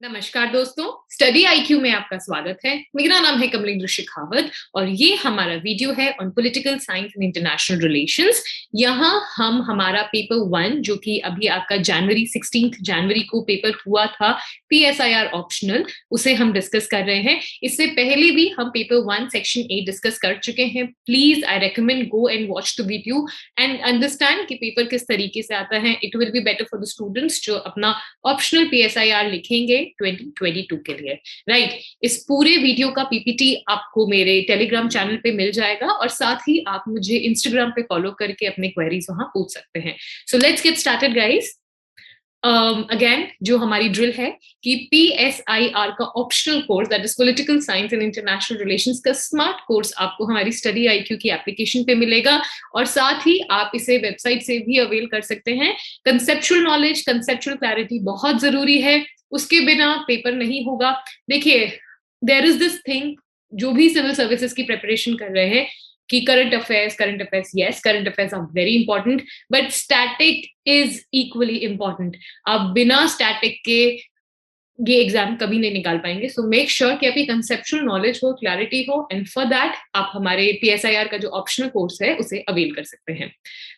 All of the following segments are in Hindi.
नमस्कार दोस्तों, स्टडी आईक्यू में आपका स्वागत है। मेरा नाम है कमलेंद्र शेखावत और ये हमारा वीडियो है on political science and international relations. यहाँ हम हमारा पेपर 1 जो कि अभी आपका जनवरी 16 जनवरी को पेपर हुआ था, पीएसआईआर ऑप्शनल, उसे हम डिस्कस कर रहे हैं। इससे पहले भी हम पेपर 1 सेक्शन 8 डिस्कस कर चुके हैं। Please I recommend go and watch the video and understand कि पेपर किस तरीके से आता है। It will be better for the students जो अपना ऑप्शनल पीएसआईआर लिखेंगे 2022 के लिए, राइट। इस पूरे वीडियो का पीपीटी आपको मेरे टेलीग्राम चैनल पे मिल जाएगा और साथ ही आप मुझे इंस्टाग्राम पे फॉलो करके अपने क्वेरीज वहां पूछ सकते हैं। So let's get started guys. Again जो हमारी ड्रिल है कि पीएसआईआर का optional course that is political science and international relations का स्मार्ट कोर्स आपको हमारी स्टडी आईक्यू की एप्लीकेशन पे मिलेगा और साथ ही आप इसे वेबसाइट से भी अवेल कर सकते हैं। कंसेप्चुअल नॉलेज, कंसेप्चुअल क्लैरिटी बहुत जरूरी है, उसके बिना पेपर नहीं होगा। देखिए, देयर इज दिस थिंग, जो भी सिविल सर्विसेज की प्रिपरेशन कर रहे हैं कि current affairs, yes current affairs are very important, but static is equally important. आप बिना स्टैटिक के ये एग्जाम कभी नहीं निकाल पाएंगे। सो मेक श्योर कि आपकी कंसेप्चुअल नॉलेज हो, क्लैरिटी हो, एंड फॉर दैट आप हमारे पीएसआईआर का जो ऑप्शनल कोर्स है उसे अवेल कर सकते हैं।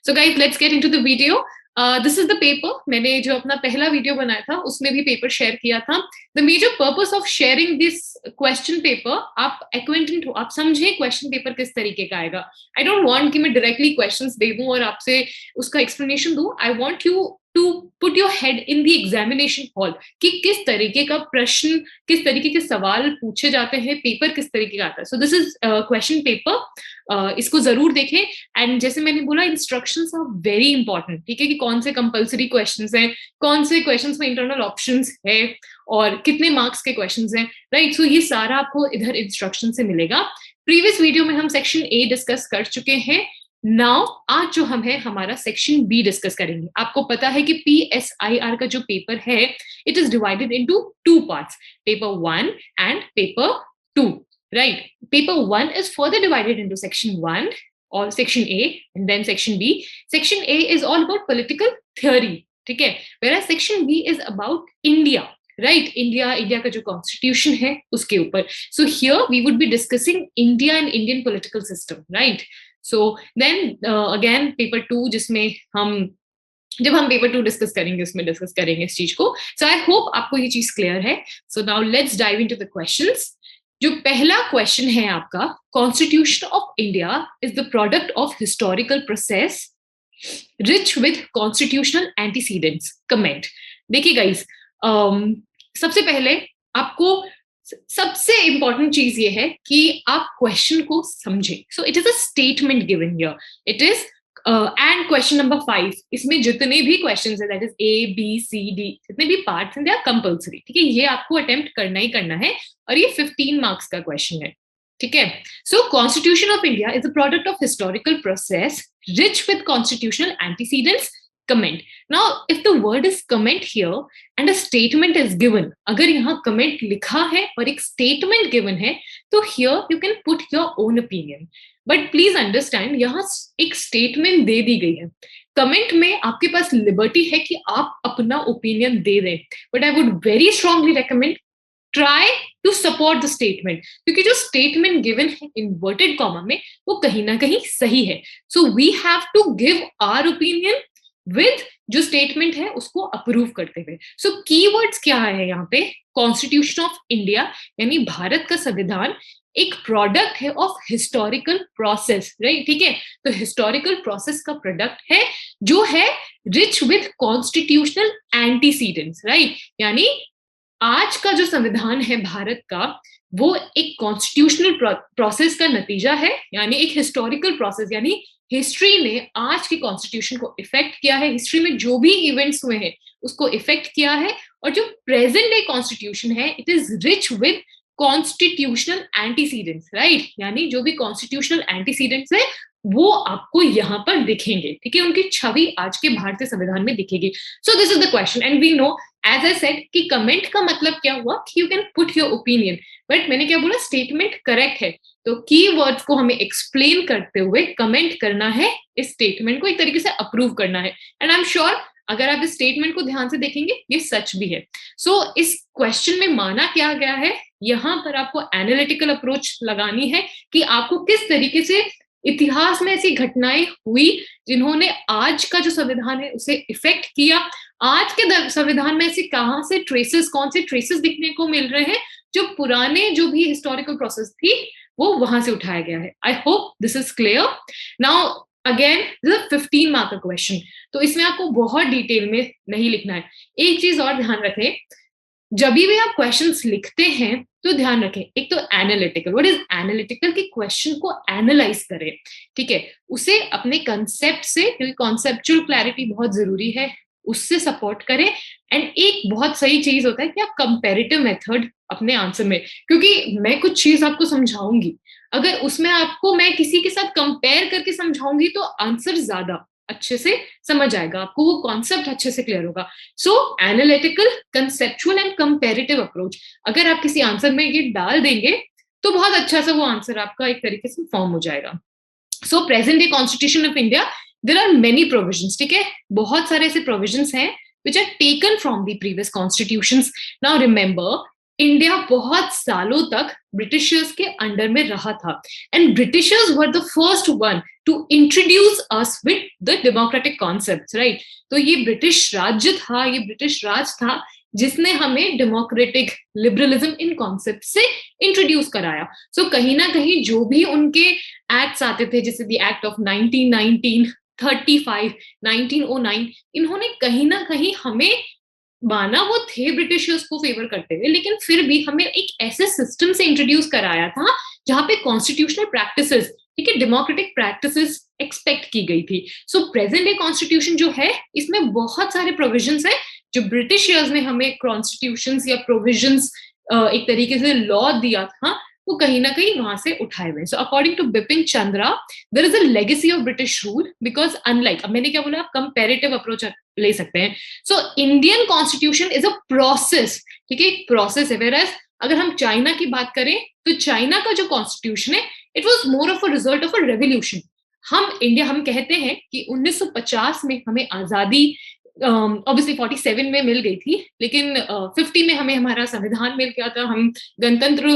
So guys, let's get into the video. This is the paper. मैंने जो अपना पहला वीडियो बनाया था उसमें भी पेपर शेयर किया था। The major purpose of sharing this question paper, आप एक्वेंटेंट हो, आप समझे क्वेश्चन पेपर किस तरीके का आएगा। आई डोंट वांट कि मैं डायरेक्टली क्वेश्चंस दे दूं और आपसे उसका एक्सप्लेनेशन दूं। I want you to put your head in the examination hall कि किस तरीके का प्रश्न, किस तरीके के सवाल पूछे जाते हैं, पेपर किस तरीके का आता है। So this is question paper, इसको जरूर देखें। एंड जैसे मैंने बोला, इंस्ट्रक्शंस आर वेरी इंपॉर्टेंट, ठीक है, कि कौन से कंपलसरी क्वेश्चंस हैं, कौन से क्वेश्चंस में इंटरनल ऑप्शंस है और कितने मार्क्स के क्वेश्चंस हैं, राइट। सो ये सारा आपको इधर इंस्ट्रक्शन से मिलेगा। प्रीवियस वीडियो में हम सेक्शन ए डिस्कस कर चुके हैं। नाउ आज जो हम है हमारा सेक्शन बी डिस्कस करेंगे। आपको पता है कि पीएसआईआर का जो पेपर है, it is divided into 2 parts, paper 1 and paper 2, right? Paper 1 is further divided into section 1 or section A and then section B. Section A is all about political theory, ठीक है, whereas section B is about India, right? India का जो constitution है उसके ऊपर. So here we would be discussing India and Indian political system, right? So then again paper 2 जिसमें जब हम पेपर 2 डिस्कस करेंगे उसमें डिस्कस करेंगे इस चीज को। सो आई होप आपको ये चीज क्लियर है। So now let's dive into the questions. जो पहला क्वेश्चन है आपका, constitution of India is the product of historical process rich with constitutional antecedents, comment. देखिए गाइस, सबसे पहले आपको सबसे इंपॉर्टेंट चीज ये है कि आप क्वेश्चन को समझें। So it is a statement given here, it is and question number 5, इसमें जितने भी क्वेश्चन है, that is A B C D, जितने भी पार्ट्स हैं, दे आर कंपल्सरी, ठीक है। ये आपको अटेम्प्ट करना ही करना है और ये 15 मार्क्स का क्वेश्चन है, ठीक है। So constitution of India is a product of historical process rich with constitutional antecedents, comment. Now, if the word is comment here and a statement is given, अगर यहाँ comment लिखा है और एक statement given है, तो here you can put your own opinion. But please understand, यहाँ एक statement दे दी गई है। comment में आपके पास liberty है कि आप अपना opinion दे दें, but I would very strongly recommend try to support the statement, क्योंकि जो statement given है inverted comma में, वो कहीं ना कहीं सही है। So we have to give our opinion with जो स्टेटमेंट है उसको अप्रूव करते हुए। सो कीवर्ड्स क्या है यहाँ पे, कॉन्स्टिट्यूशन ऑफ इंडिया यानी भारत का संविधान एक प्रोडक्ट है ऑफ हिस्टोरिकल प्रोसेस, राइट, ठीक है। तो हिस्टोरिकल प्रोसेस का प्रोडक्ट है जो है rich with constitutional antecedents, right. यानी आज का जो संविधान है भारत का, वो एक कॉन्स्टिट्यूशनल प्रोसेस का नतीजा है, यानी एक हिस्टोरिकल प्रोसेस, यानी हिस्ट्री ने आज के कॉन्स्टिट्यूशन को इफेक्ट किया है, हिस्ट्री में जो भी इवेंट्स हुए हैं उसको इफेक्ट किया है। और जो प्रेजेंट डे कॉन्स्टिट्यूशन है, it is rich with constitutional antecedents, right. यानी जो भी कॉन्स्टिट्यूशनल एंटीसीडेंट्स है वो आपको यहाँ पर दिखेंगे, ठीक है, उनकी छवि आज के भारतीय संविधान में दिखेगी। So this is the question and we know, as I said, कि कमेंट का मतलब क्या हुआ कि you can put your opinion, but मैंने क्या बोला, स्टेटमेंट करेक्ट है, तो कीवर्ड्स को हमें एक्सप्लेन करते हुए कमेंट करना है, इस स्टेटमेंट को एक तरीके से अप्रूव करना है। एंड आई एम श्योर अगर आप इस स्टेटमेंट को ध्यान से देखेंगे ये सच भी है। इस क्वेश्चन में माना क्या गया है, यहाँ पर आपको एनालिटिकल अप्रोच लगानी है कि आपको किस तरीके से इतिहास में ऐसी घटनाएं हुई जिन्होंने आज का जो संविधान है उसे इफेक्ट किया। आज के संविधान में ऐसे कौन से ट्रेसेस दिखने को मिल रहे हैं जो पुराने जो भी हिस्टोरिकल प्रोसेस थी वो वहां से उठाया गया है। आई hope this is clear. Now again this is 15 mark का क्वेश्चन, तो इसमें आपको बहुत डिटेल में नहीं लिखना है। एक चीज और ध्यान रखें, जब भी आप क्वेश्चंस लिखते हैं तो ध्यान रखें, एक तो एनालिटिकल, व्हाट इज एनालिटिकल, कि क्वेश्चन को एनालाइज करें, ठीक है, उसे अपने कंसेप्ट से, क्योंकि कॉन्सेप्चुअल क्लैरिटी बहुत जरूरी है, उससे सपोर्ट करें। एंड एक बहुत सही चीज होता है कि आप कंपैरेटिव मेथड अपने आंसर में, क्योंकि मैं कुछ चीज आपको समझाऊंगी, अगर उसमें आपको मैं किसी के साथ कंपेयर करके समझाऊंगी तो आंसर ज्यादा अच्छे से समझ आएगा, आपको वो कॉन्सेप्ट अच्छे से क्लियर होगा। So analytical, conceptual and comparative approach अगर आप किसी आंसर में ये डाल देंगे तो बहुत अच्छा सा वो आंसर आपका एक तरीके से फॉर्म हो जाएगा। So present day constitution of India, there are many provisions, ठीक है, बहुत सारे ऐसे प्रोविजंस हैं which are taken from the previous constitutions. Now remember, India बहुत सालों तक ब्रिटिशर्स के अंडर में रहा था, and Britishers were the first one two introduce us with the democratic concepts, right. तो ये ब्रिटिश राज्य था, ये ब्रिटिश राज था जिसने हमें डेमोक्रेटिक लिबरलिज्म इन कॉन्सेप्ट से इंट्रोड्यूस कराया। सो कहीं ना कहीं जो भी उनके एक्ट्स आते थे, जैसे द एक्ट ऑफ 1919, 35, 1909, इन्होंने कहीं ना कहीं हमें माना वो थे ब्रिटिशर्स को फेवर करते हुए, लेकिन फिर भी हमें एक ऐसे सिस्टम से इंट्रोड्यूस कराया था जहां पे कॉन्स्टिट्यूशनल प्रैक्टिसेस, ठीक है, डेमोक्रेटिक प्रैक्टिसेस एक्सपेक्ट की गई थी। सो प्रेजेंट डे कॉन्स्टिट्यूशन जो है इसमें बहुत सारे प्रोविजंस है जो ब्रिटिशर्स ने हमें कॉन्स्टिट्यूशंस या प्रोविजंस एक तरीके से लॉ दिया था, वो कहीं ना कहीं वहां से उठाए हुए। So according to Bipin Chandra, there is a legacy of British rule because unlike, अब मैंने क्या बोला, आप कंपेरेटिव अप्रोच ले सकते हैं। So Indian constitution is a process, ठीक है, एक प्रोसेस है। वेयर अगर हम चाइना की बात करें तो चाइना का जो कॉन्स्टिट्यूशन है it was more of a result of a revolution. हम कहते हैं कि 1950 में हमें आजादी ऑब्वियसली 47 में मिल गई थी, लेकिन 50 में हमें हमारा संविधान मिल गया था। हम गणतंत्र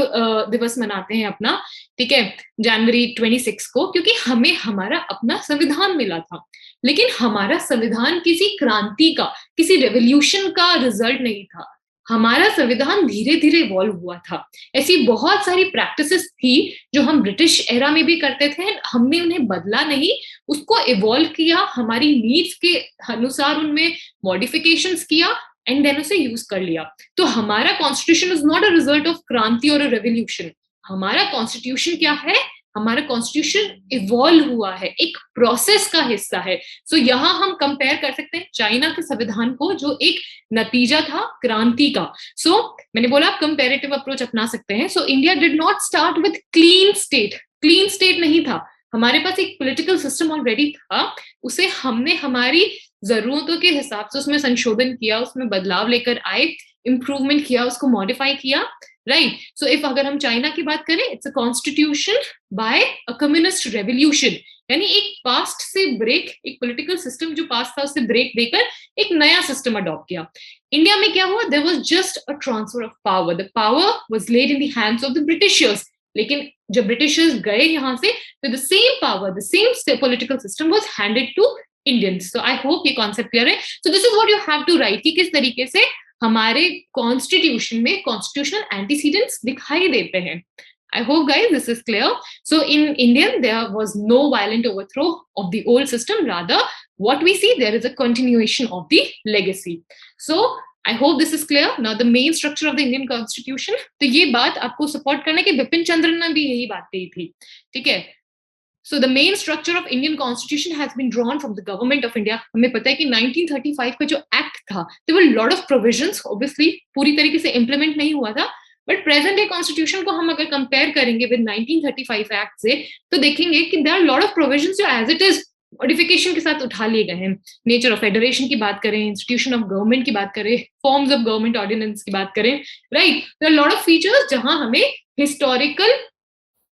दिवस मनाते हैं अपना, ठीक है, जनवरी 26 को, क्योंकि हमें हमारा अपना संविधान मिला था। लेकिन हमारा संविधान किसी क्रांति का, किसी रेवोल्यूशन का रिजल्ट नहीं था, हमारा संविधान धीरे धीरे इवॉल्व हुआ था। ऐसी बहुत सारी प्रैक्टिसेस थी जो हम ब्रिटिश एरा में भी करते थे, हमने उन्हें बदला नहीं, उसको इवॉल्व किया, हमारी नीड्स के अनुसार उनमें मॉडिफिकेशंस किया एंड देन उसे यूज कर लिया। तो हमारा constitution is not a result of क्रांति और अ रेवोल्यूशन। हमारा कॉन्स्टिट्यूशन क्या है, हमारा कॉन्स्टिट्यूशन इवॉल्व हुआ है, एक प्रोसेस का हिस्सा है। सो यहाँ हम कंपेयर कर सकते हैं चाइना के संविधान को जो एक नतीजा था क्रांति का। सो मैंने बोला आप कंपेरेटिव अप्रोच अपना सकते हैं। So India did not start with clean state, clean state नहीं था, हमारे पास एक पॉलिटिकल सिस्टम ऑलरेडी था, उसे हमने हमारी जरूरतों के हिसाब से उसमें संशोधन किया, उसमें बदलाव लेकर आए, इंप्रूवमेंट किया, उसको मॉडिफाई किया, राइट। सो इफ अगर हम चाइना की बात करें, it's a constitution bye a communist revolution, यानी एक पास्ट से ब्रेक, एक पॉलिटिकल सिस्टम जो पास्ट था उससे ब्रेक देकर एक नया सिस्टम अडॉप्ट किया। इंडिया में क्या हुआ, there was just a transfer of power, the power was laid in the hands of the Britishers. लेकिन जब ब्रिटिशर्स गए यहाँ से तो the same power, the same political system was handed to Indians. So I hope ये कॉन्सेप्ट क्लियर है। So this is what you have to write कि किस तरीके से हमारे कॉन्स्टिट्यूशन में कॉन्स्टिट्यूशनल एंटीसीडेंट्स दिखाई देते हैं। I hope guys this is clear. So in Indian there was no violent overthrow of the old system, rather what we see there is a continuation of the legacy. So I hope this is clear. Now the main structure of the Indian constitution, तो ये बात आपको सपोर्ट करना है कि बिपिन चंद्र ने भी यही बात कही थी, ठीक है। So the main structure of Indian constitution has been drawn from the government of India. हमें पता है कि 1935 का जो एक्ट था, there were lot of provisions, obviously पूरी तरीके से implement नहीं हुआ था, बट प्रेजेंट डे कॉन्स्टिट्यूशन को हम अगर कंपेयर करेंगे विद 1935 एक्ट से तो देखेंगे कि there are lot of provisions जो एज इट इज मॉडिफिकेशन के साथ उठा लिए गए हैं। नेचर ऑफ फेडरेशन की बात करें, इंस्टीट्यूशन ऑफ गवर्नमेंट की बात करें, फॉर्म्स ऑफ गवर्नमेंट ऑर्डिनेंस की बात करें, right, there are lot of features जहां हमें हिस्टोरिकल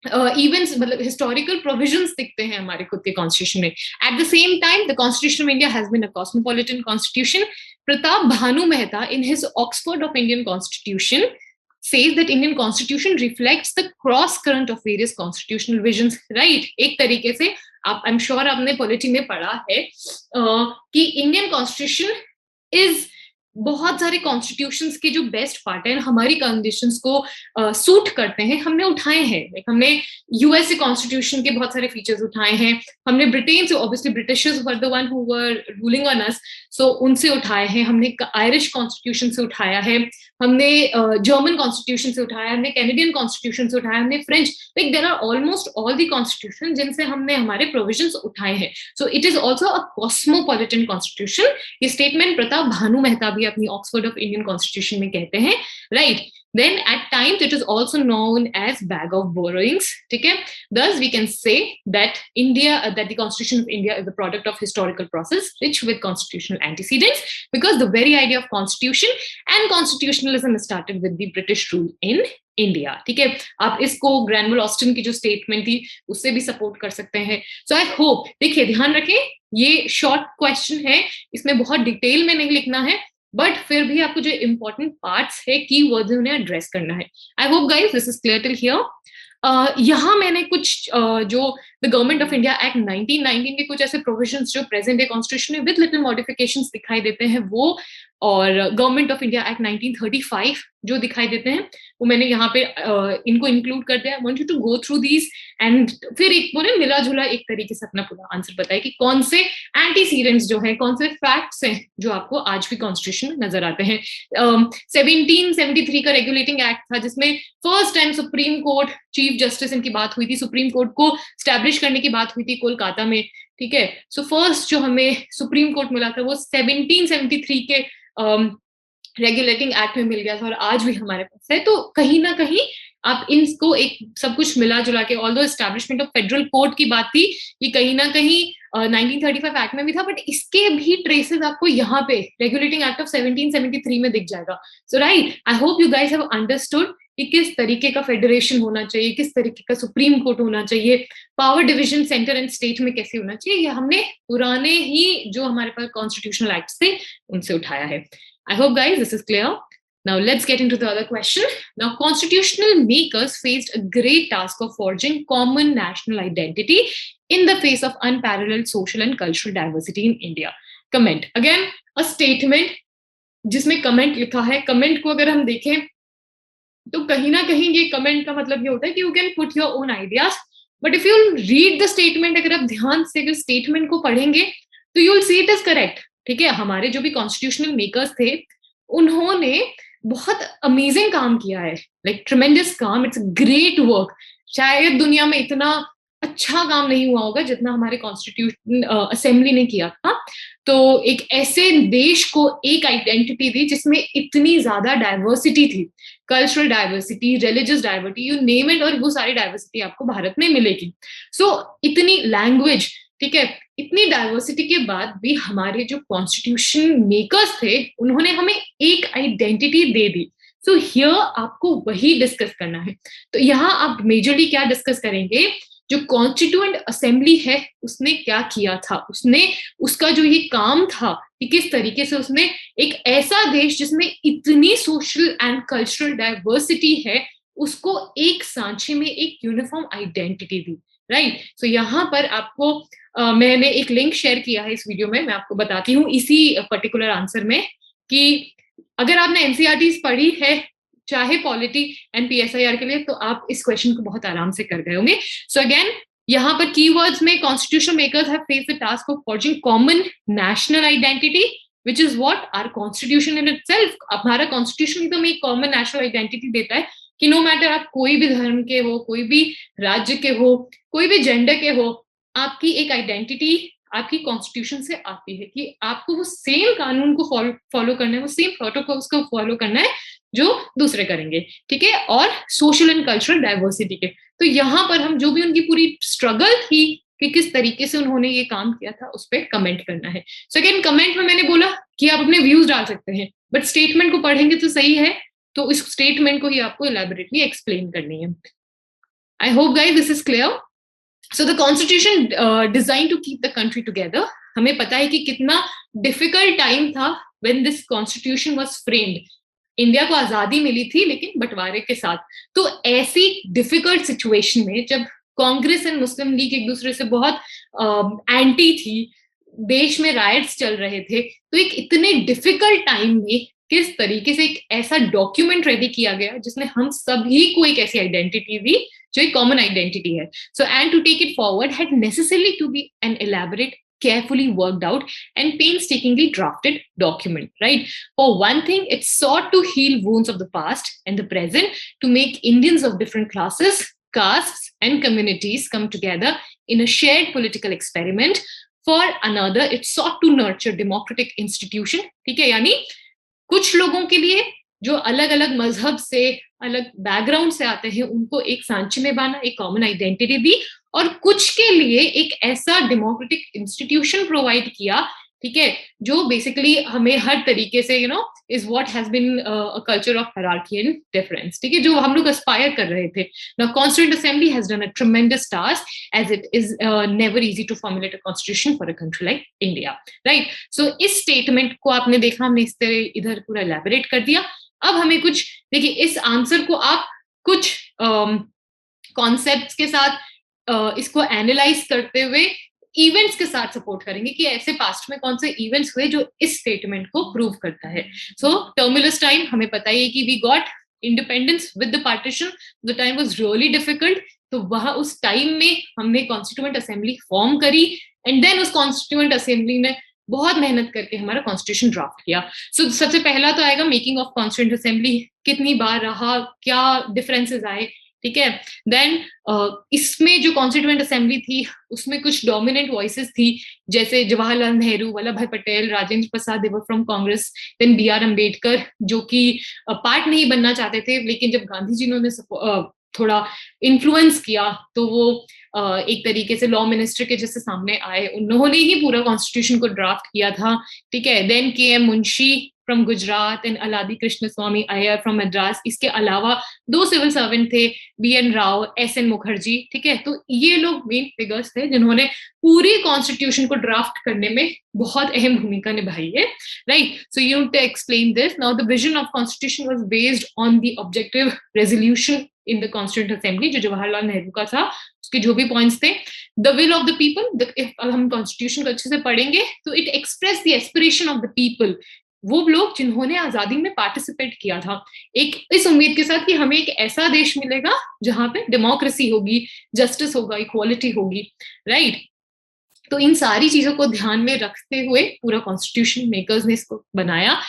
इवेंट्स मतलब हिस्टोरिकल प्रोविजंस दिखते हैं हमारे खुद के कॉन्स्टिट्यूशन में. At the same time the constitution of India has been a cosmopolitan constitution. Pratap Bhanu Mehta in his Oxford of Indian constitution says that Indian constitution reflects the cross current of various constitutional visions. Right, एक तरीके से आप I'm sure आपने पॉलिटी में पढ़ा है कि इंडियन कॉन्स्टिट्यूशन इज बहुत सारे कॉन्स्टिट्यूशंस के जो बेस्ट पार्ट है हमारी कंडीशंस को सूट करते हैं हमने उठाए हैं. लाइक हमने यूएसए कॉन्स्टिट्यूशन के बहुत सारे फीचर्स उठाए हैं. हमने ब्रिटेन से obviously Britishers were the one who were ruling on us, so उनसे उठाए हैं. हमने आयरिश कॉन्स्टिट्यूशन से उठाया है, हमने जर्मन कॉन्स्टिट्यूशन से उठाया, हमने कैनेडियन कॉन्स्टिट्यूशन से उठाया, हमने French. Like there are almost all the constitution जिनसे हमने हमारे प्रोविजंस उठाए हैं. So it is also a cosmopolitan constitution. ये स्टेटमेंट प्रताप भानु मेहता भी अपनी ऑक्सफोर्ड ऑफ इंडियन कॉन्स्टिट्यूशन में कहते हैं. Right, then at times it is also known as bag of borrowings. ठीक है, thus we can say that that the constitution of India is the product of historical process rich with constitutional antecedents, because the very idea of constitution and constitutionalism started with the British rule in India. ठीक है, आप इसको ग्रैनवल ऑस्टिन की जो स्टेटमेंट थी उससे भी सपोर्ट कर सकते हैं. सो आई होप, देखिए ध्यान रखें ये शॉर्ट क्वेश्चन है, इसमें बहुत डिटेल में नहीं लिखना है, बट फिर भी आपको जो इंपॉर्टेंट पार्ट्स है की वर्ड्स उन्हें एड्रेस करना है. I hope guys this is clear till here. यहाँ मैंने कुछ जो the government of India act 1919 के कुछ ऐसे प्रोविजंस जो प्रेजेंट डे कॉन्स्टिट्यूशन में विद लिटिल मॉडिफिकेशंस दिखाई देते हैं वो, और गवर्नमेंट ऑफ इंडिया एक्ट 1935 जो दिखाई देते हैं वो मैंने यहाँ पे इनको इंक्लूड कर दिया. I want you to go through these and फिर एक बोले मिला जुला एक तरीके से अपना पूरा आंसर बताए कि कौन से एंटीसीडेंट्स जो है, कौन से फैक्ट्स हैं जो आपको आज भी कॉन्स्टिट्यूशन में नजर आते हैं. 1773 का रेगुलेटिंग एक्ट था जिसमें first time supreme court chief justice इनकी बात हुई थी, सुप्रीम कोर्ट को स्टैब्लिश करने की बात हुई थी कोलकाता में. ठीक है, सो फर्स्ट जो हमें सुप्रीम कोर्ट मिला था वो 1773 के रेगुलेटिंग एक्ट में मिल गया था और आज भी हमारे पास है. तो कहीं ना कहीं आप इनको एक सब कुछ मिला जुला के, although establishment of federal court की बात थी कि कहीं ना कहीं 1935 एक्ट में भी था, बट इसके भी ट्रेसेस आपको यहाँ पे रेगुलेटिंग एक्ट ऑफ 1773 में दिख जाएगा. So right, I hope you guys have understood कि किस तरीके का फेडरेशन होना चाहिए, किस तरीके का सुप्रीम कोर्ट होना चाहिए, power division centre and state में कैसे होना चाहिए. ये हमने पुराने ही जो हमारे पास कॉन्स्टिट्यूशनल एक्ट्स थे उनसे उठाया है. I hope guys this is clear. Now let's get into the other question. Now constitutional makers faced a great task of forging common national identity in the face of unparalleled social and cultural diversity in India. Comment. Again, a statement जिसमें comment लिखा है. comment को अगर हम देखें तो कहीं ना कहीं ये comment का मतलब ये होता है कि you can put your own ideas. But if you read the statement, अगर आप ध्यान से अगर statement को पढ़ेंगे तो you will see it is correct. ठीक है, हमारे जो भी कॉन्स्टिट्यूशनल मेकर्स थे उन्होंने बहुत अमेजिंग काम किया है, लाइक ट्रेमेंडस काम. It's great work. शायद दुनिया में इतना अच्छा काम नहीं हुआ होगा जितना हमारे कॉन्स्टिट्यूशन असेंबली ने किया था. तो एक ऐसे देश को एक आइडेंटिटी दी जिसमें इतनी ज्यादा डाइवर्सिटी थी, cultural diversity, religious diversity, you name it, और वो सारी डाइवर्सिटी आपको भारत में मिलेगी. सो इतनी लैंग्वेज, ठीक है, इतनी डाइवर्सिटी के बाद भी हमारे जो कॉन्स्टिट्यूशन मेकर्स थे उन्होंने हमें एक identity they the. So here आपको वही डिस्कस करना है. तो यहाँ आप मेजरली क्या डिस्कस करेंगे, जो कॉन्स्टिट्यूएंट असेंबली है उसने क्या किया था, उसने उसका जो ये काम था कि किस तरीके से उसने एक ऐसा देश जिसमें इतनी सोशल एंड कल्चरल डाइवर्सिटी है उसको एक सांचे में एक यूनिफॉर्म आइडेंटिटी दी. राइट, सो यहाँ पर आपको मैंने एक लिंक शेयर किया है इस वीडियो में, मैं आपको बताती हूँ इसी पर्टिकुलर आंसर में कि अगर आपने एनसीईआरटी पढ़ी है चाहे पॉलिटी एंड पीएसआईआर के लिए तो आप इस क्वेश्चन को बहुत आराम से कर गए होंगे. सो अगेन यहाँ पर कीवर्ड्स में constitutional makers have faced the task of forging common national identity which is what our constitution in itself. हमारा कॉन्स्टिट्यूशन तो हमें एक कॉमन नेशनल आइडेंटिटी देता है कि नो मैटर आप कोई भी धर्म के हो, कोई भी राज्य के हो, कोई भी जेंडर के हो, आपकी एक आइडेंटिटी आपकी कॉन्स्टिट्यूशन से आती है कि आपको वो सेम कानून को फॉलो करना है, वो सेम प्रोटोकॉल्स को फॉलो करना है जो दूसरे करेंगे. ठीक है, और सोशल एंड कल्चरल डाइवर्सिटी के. तो यहाँ पर हम जो भी उनकी पूरी स्ट्रगल थी कि किस तरीके से उन्होंने ये काम किया था उस पर कमेंट करना है. सो अगेन कमेंट में मैंने बोला कि आप अपने व्यूज डाल सकते हैं, बट स्टेटमेंट को पढ़ेंगे तो सही है, तो इस स्टेटमेंट को ही आपको इलैबोरेटली एक्सप्लेन करनी है. I hope guys this is clear. So the constitution designed to keep the country together. हमें पता है कि कितना difficult time था when this constitution was framed. India को आजादी मिली थी लेकिन बंटवारे के साथ. तो ऐसी डिफिकल्ट सिचुएशन में जब कांग्रेस एंड मुस्लिम लीग एक दूसरे से बहुत एंटी थी, देश में राइट्स चल रहे थे, तो एक इतने डिफिकल्ट टाइम में किस तरीके से एक ऐसा डॉक्यूमेंट रेडी किया गया जिसने हम सभी को एक ऐसी आइडेंटिटी दी जो एक कॉमन आइडेंटिटी है. So and to take it forward had necessarily to be an elaborate, carefully worked out and painstakingly drafted document, right? For one thing, it sought to heal wounds of the past and the present, to make Indians of different classes, castes, and communities come together in a shared political experiment. For another, it sought to nurture democratic institution. ठीक है, यानी कुछ लोगों के लिए जो अलग अलग मजहब से, अलग बैकग्राउंड से आते हैं, उनको एक सांचे में बांधा, एक कॉमन आइडेंटिटी दी, और कुछ के लिए एक ऐसा डेमोक्रेटिक इंस्टीट्यूशन प्रोवाइड किया, ठीक है, जो बेसिकली हमें हर तरीके से is what has been a culture of hierarchy and difference, ठीक है, जो हम लोग एस्पायर कर रहे थे. Now constituent assembly has done a tremendous task as it is never easy to formulate a constitution for a country like India, right? So इस स्टेटमेंट को आपने देखा, हमने इस तरह इधर पूरा एलैबोरेट कर दिया. अब हमें कुछ देखिए, इस आंसर को आप कुछ कॉन्सेप्ट्स के साथ इसको एनालाइज करते हुए इवेंट्स के साथ सपोर्ट करेंगे कि ऐसे पास्ट में कौन से इवेंट्स हुए जो इस स्टेटमेंट को प्रूव करता है. सो टर्मिनस टाइम हमें पता ही है कि we got independence with the partition. The time was really difficult. तो वहां उस टाइम में हमने कॉन्स्टिट्यूएंट असेंबली फॉर्म करी एंड देन उस कॉन्स्टिट्यूएंट असेंबली ने बहुत मेहनत करके हमारा कॉन्स्टिट्यूशन ड्राफ्ट किया. सो सबसे पहला तो आएगा मेकिंग ऑफ कॉन्स्टिट्यूएंट असेंबली. कितनी बार रहा, क्या डिफरेंसेस आए, ठीक है. देन इसमें जो कॉन्स्टिट्यूएंट असेंबली थी उसमें कुछ डोमिनेंट वॉइसेस थी, जैसे Jawaharlal Nehru, Vallabhbhai Patel, Rajendra Prasad, they were from Congress. Then B.R. Ambedkar, जो कि पार्ट नहीं बनना चाहते थे, लेकिन जब गांधी जी ने थोड़ा इन्फ्लुएंस किया तो वो एक तरीके से लॉ मिनिस्टर के जैसे सामने आए. उन्होंने ही पूरा कॉन्स्टिट्यूशन को ड्राफ्ट किया था, ठीक है. Then K.M. Munshi from Gujarat and Alladi Krishnaswami Ayyar from Madras. इसके अलावा 2 सिविल सर्वेंट थे, B.N. राव, S.N. मुखर्जी, ठीक है. तो ये लोग मेन फिगर्स थे जिन्होंने पूरी कॉन्स्टिट्यूशन को ड्राफ्ट करने में बहुत अहम भूमिका निभाई है, right? So you need to explain this. Now the vision of constitution was based on the objective resolution in the constituent assembly, जो जवाहरलाल नेहरू का था. उसके जो भी पॉइंट्स थे, the will of the people. हम कॉन्स्टिट्यूशन को अच्छे से पढ़ेंगे तो it express the aspiration of the people. वो लोग जिन्होंने आजादी में पार्टिसिपेट किया था, एक इस उम्मीद के साथ कि हमें एक ऐसा देश मिलेगा जहां पे डेमोक्रेसी होगी, जस्टिस होगा, इक्वालिटी होगी, राइट? तो इन सारी चीजों को ध्यान में रखते हुए पूरा कॉन्स्टिट्यूशन मेकर्स ने इसको बनाया.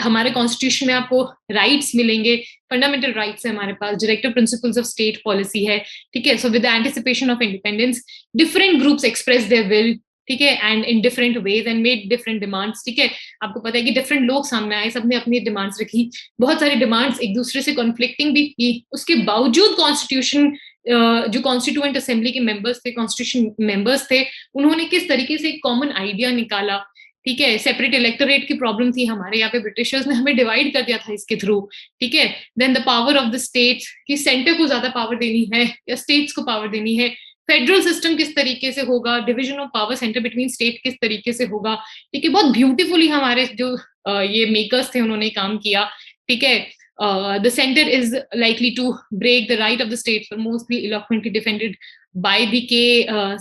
हमारे कॉन्स्टिट्यूशन में आपको राइट्स मिलेंगे, फंडामेंटल राइट्स है हमारे पास, directive principles of state policy है, ठीक है. So with the anticipation of independence, different groups express their will, ठीक है, and in different ways and made different demands, ठीक है. आपको पता है कि डिफरेंट लोग सामने आए, सबने अपनी डिमांड्स रखी. बहुत सारी डिमांड्स एक दूसरे से कॉन्फ्लिक्टिंग भी थी. उसके बावजूद कॉन्स्टिट्यूशन, जो कॉन्स्टिट्यूएंट असेंबली के मेंबर्स थे, कॉन्स्टिट्यूशन मेंबर्स थे, उन्होंने किस तरीके से एक कॉमन आइडिया निकाला, ठीक है. सेपरेट इलेक्टोरेट की प्रॉब्लम थी हमारे यहाँ पे, ब्रिटिशर्स ने हमें डिवाइड कर दिया था इसके थ्रू, ठीक है. Then the power of the states, कि सेंटर को ज्यादा पावर देनी है या स्टेट्स को पावर देनी है. फेडरल सिस्टम किस तरीके से होगा, division of power centre between state किस तरीके से होगा, ठीक है. बहुत ब्यूटीफुली हमारे जो ये मेकर्स थे उन्होंने काम किया, ठीक है. The center is likely to break the right of the states, were mostly eloquently defended by the K.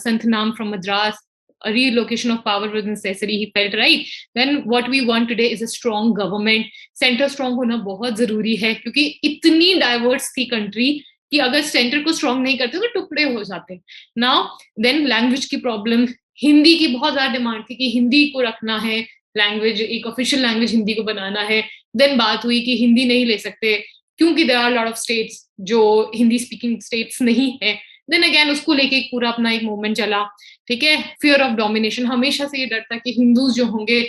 Santhanam from Madras. A relocation of power was necessary, he felt, right? Then what we want today is a strong government. Center strong होना बहुत जरूरी है, क्योंकि इतनी डाइवर्स थी कंट्री कि अगर सेंटर को स्ट्रॉन्ग नहीं करते तो टुकड़े हो जाते. नाउ देन लैंग्वेज की प्रॉब्लम, हिंदी की बहुत ज्यादा डिमांड थी कि हिंदी को रखना है, लैंग्वेज एक ऑफिशियल लैंग्वेज हिंदी को बनाना है. देन बात हुई कि हिंदी नहीं ले सकते क्योंकि there are lot of states जो हिंदी स्पीकिंग स्टेट्स नहीं है. देन अगेन उसको लेके एक पूरा अपना एक मूवमेंट चला, ठीक है. फियर ऑफ डोमिनेशन, हमेशा से ये डर था कि हिंदूज जो होंगे,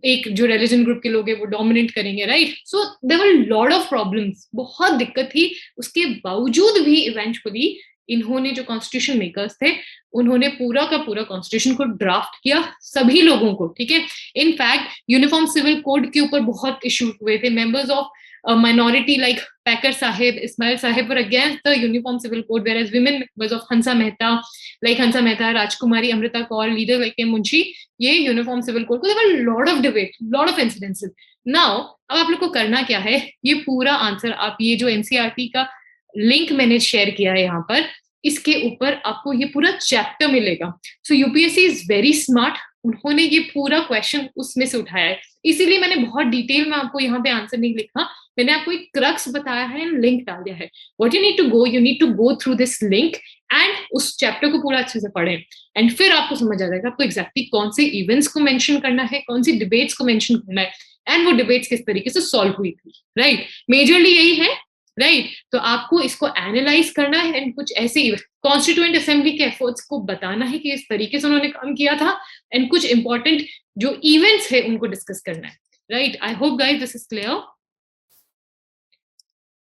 एक जो रिलीजन ग्रुप के लोग हैं वो डोमिनेट करेंगे, right. So there were lot of problems, बहुत दिक्कत थी. उसके बावजूद भी इवेंचुअली इन्होंने, जो कॉन्स्टिट्यूशन मेकर्स थे, उन्होंने पूरा का पूरा कॉन्स्टिट्यूशन को ड्राफ्ट किया सभी लोगों को, ठीक है. इनफैक्ट यूनिफॉर्म सिविल कोड के ऊपर बहुत इशू हुए थे. Members of minority like Packer Sahib, Ismail Sahib were against the Uniform Civil Code, whereas women, because of Hansa Mehta, Rajkumari, Amrita Kaur, leaders like M. Munshi, ये Uniform Civil Code, there were a lot of debate, lot of incidences. Now, अब आप लोग को करना क्या है, ये पूरा आंसर आप ये जो NCERT का लिंक मैंने शेयर किया है यहाँ पर, इसके ऊपर आपको ये पूरा चैप्टर मिलेगा. सो यूपीएससी इज वेरी स्मार्ट, उन्होंने ये पूरा क्वेश्चन उसमें से उठाया है, इसीलिए मैंने बहुत डिटेल में आपको यहाँ पे आंसर नहीं लिखा, मैंने आपको एक क्रक्स बताया है, लिंक डाल दिया है. What you need to go through this link and उस चैप्टर को पूरा अच्छे से पढ़ें, एंड फिर आपको समझ आ जाएगा आपको एग्जैक्टली कौन से इवेंट्स को मेंशन करना है, कौन सी डिबेट्स को मेंशन करना है, एंड वो डिबेट्स किस तरीके से सॉल्व हुई थी. राइट, मेजरली यही है. राइट, तो आपको इसको एनालाइज करना है एंड कुछ ऐसे कॉन्स्टिट्यूएंट असेंबली के एफर्ट्स को बताना है कि इस तरीके से उन्होंने काम किया था, एंड कुछ इंपॉर्टेंट जो इवेंट्स है उनको डिस्कस करना है. Right, I hope guys this is clear.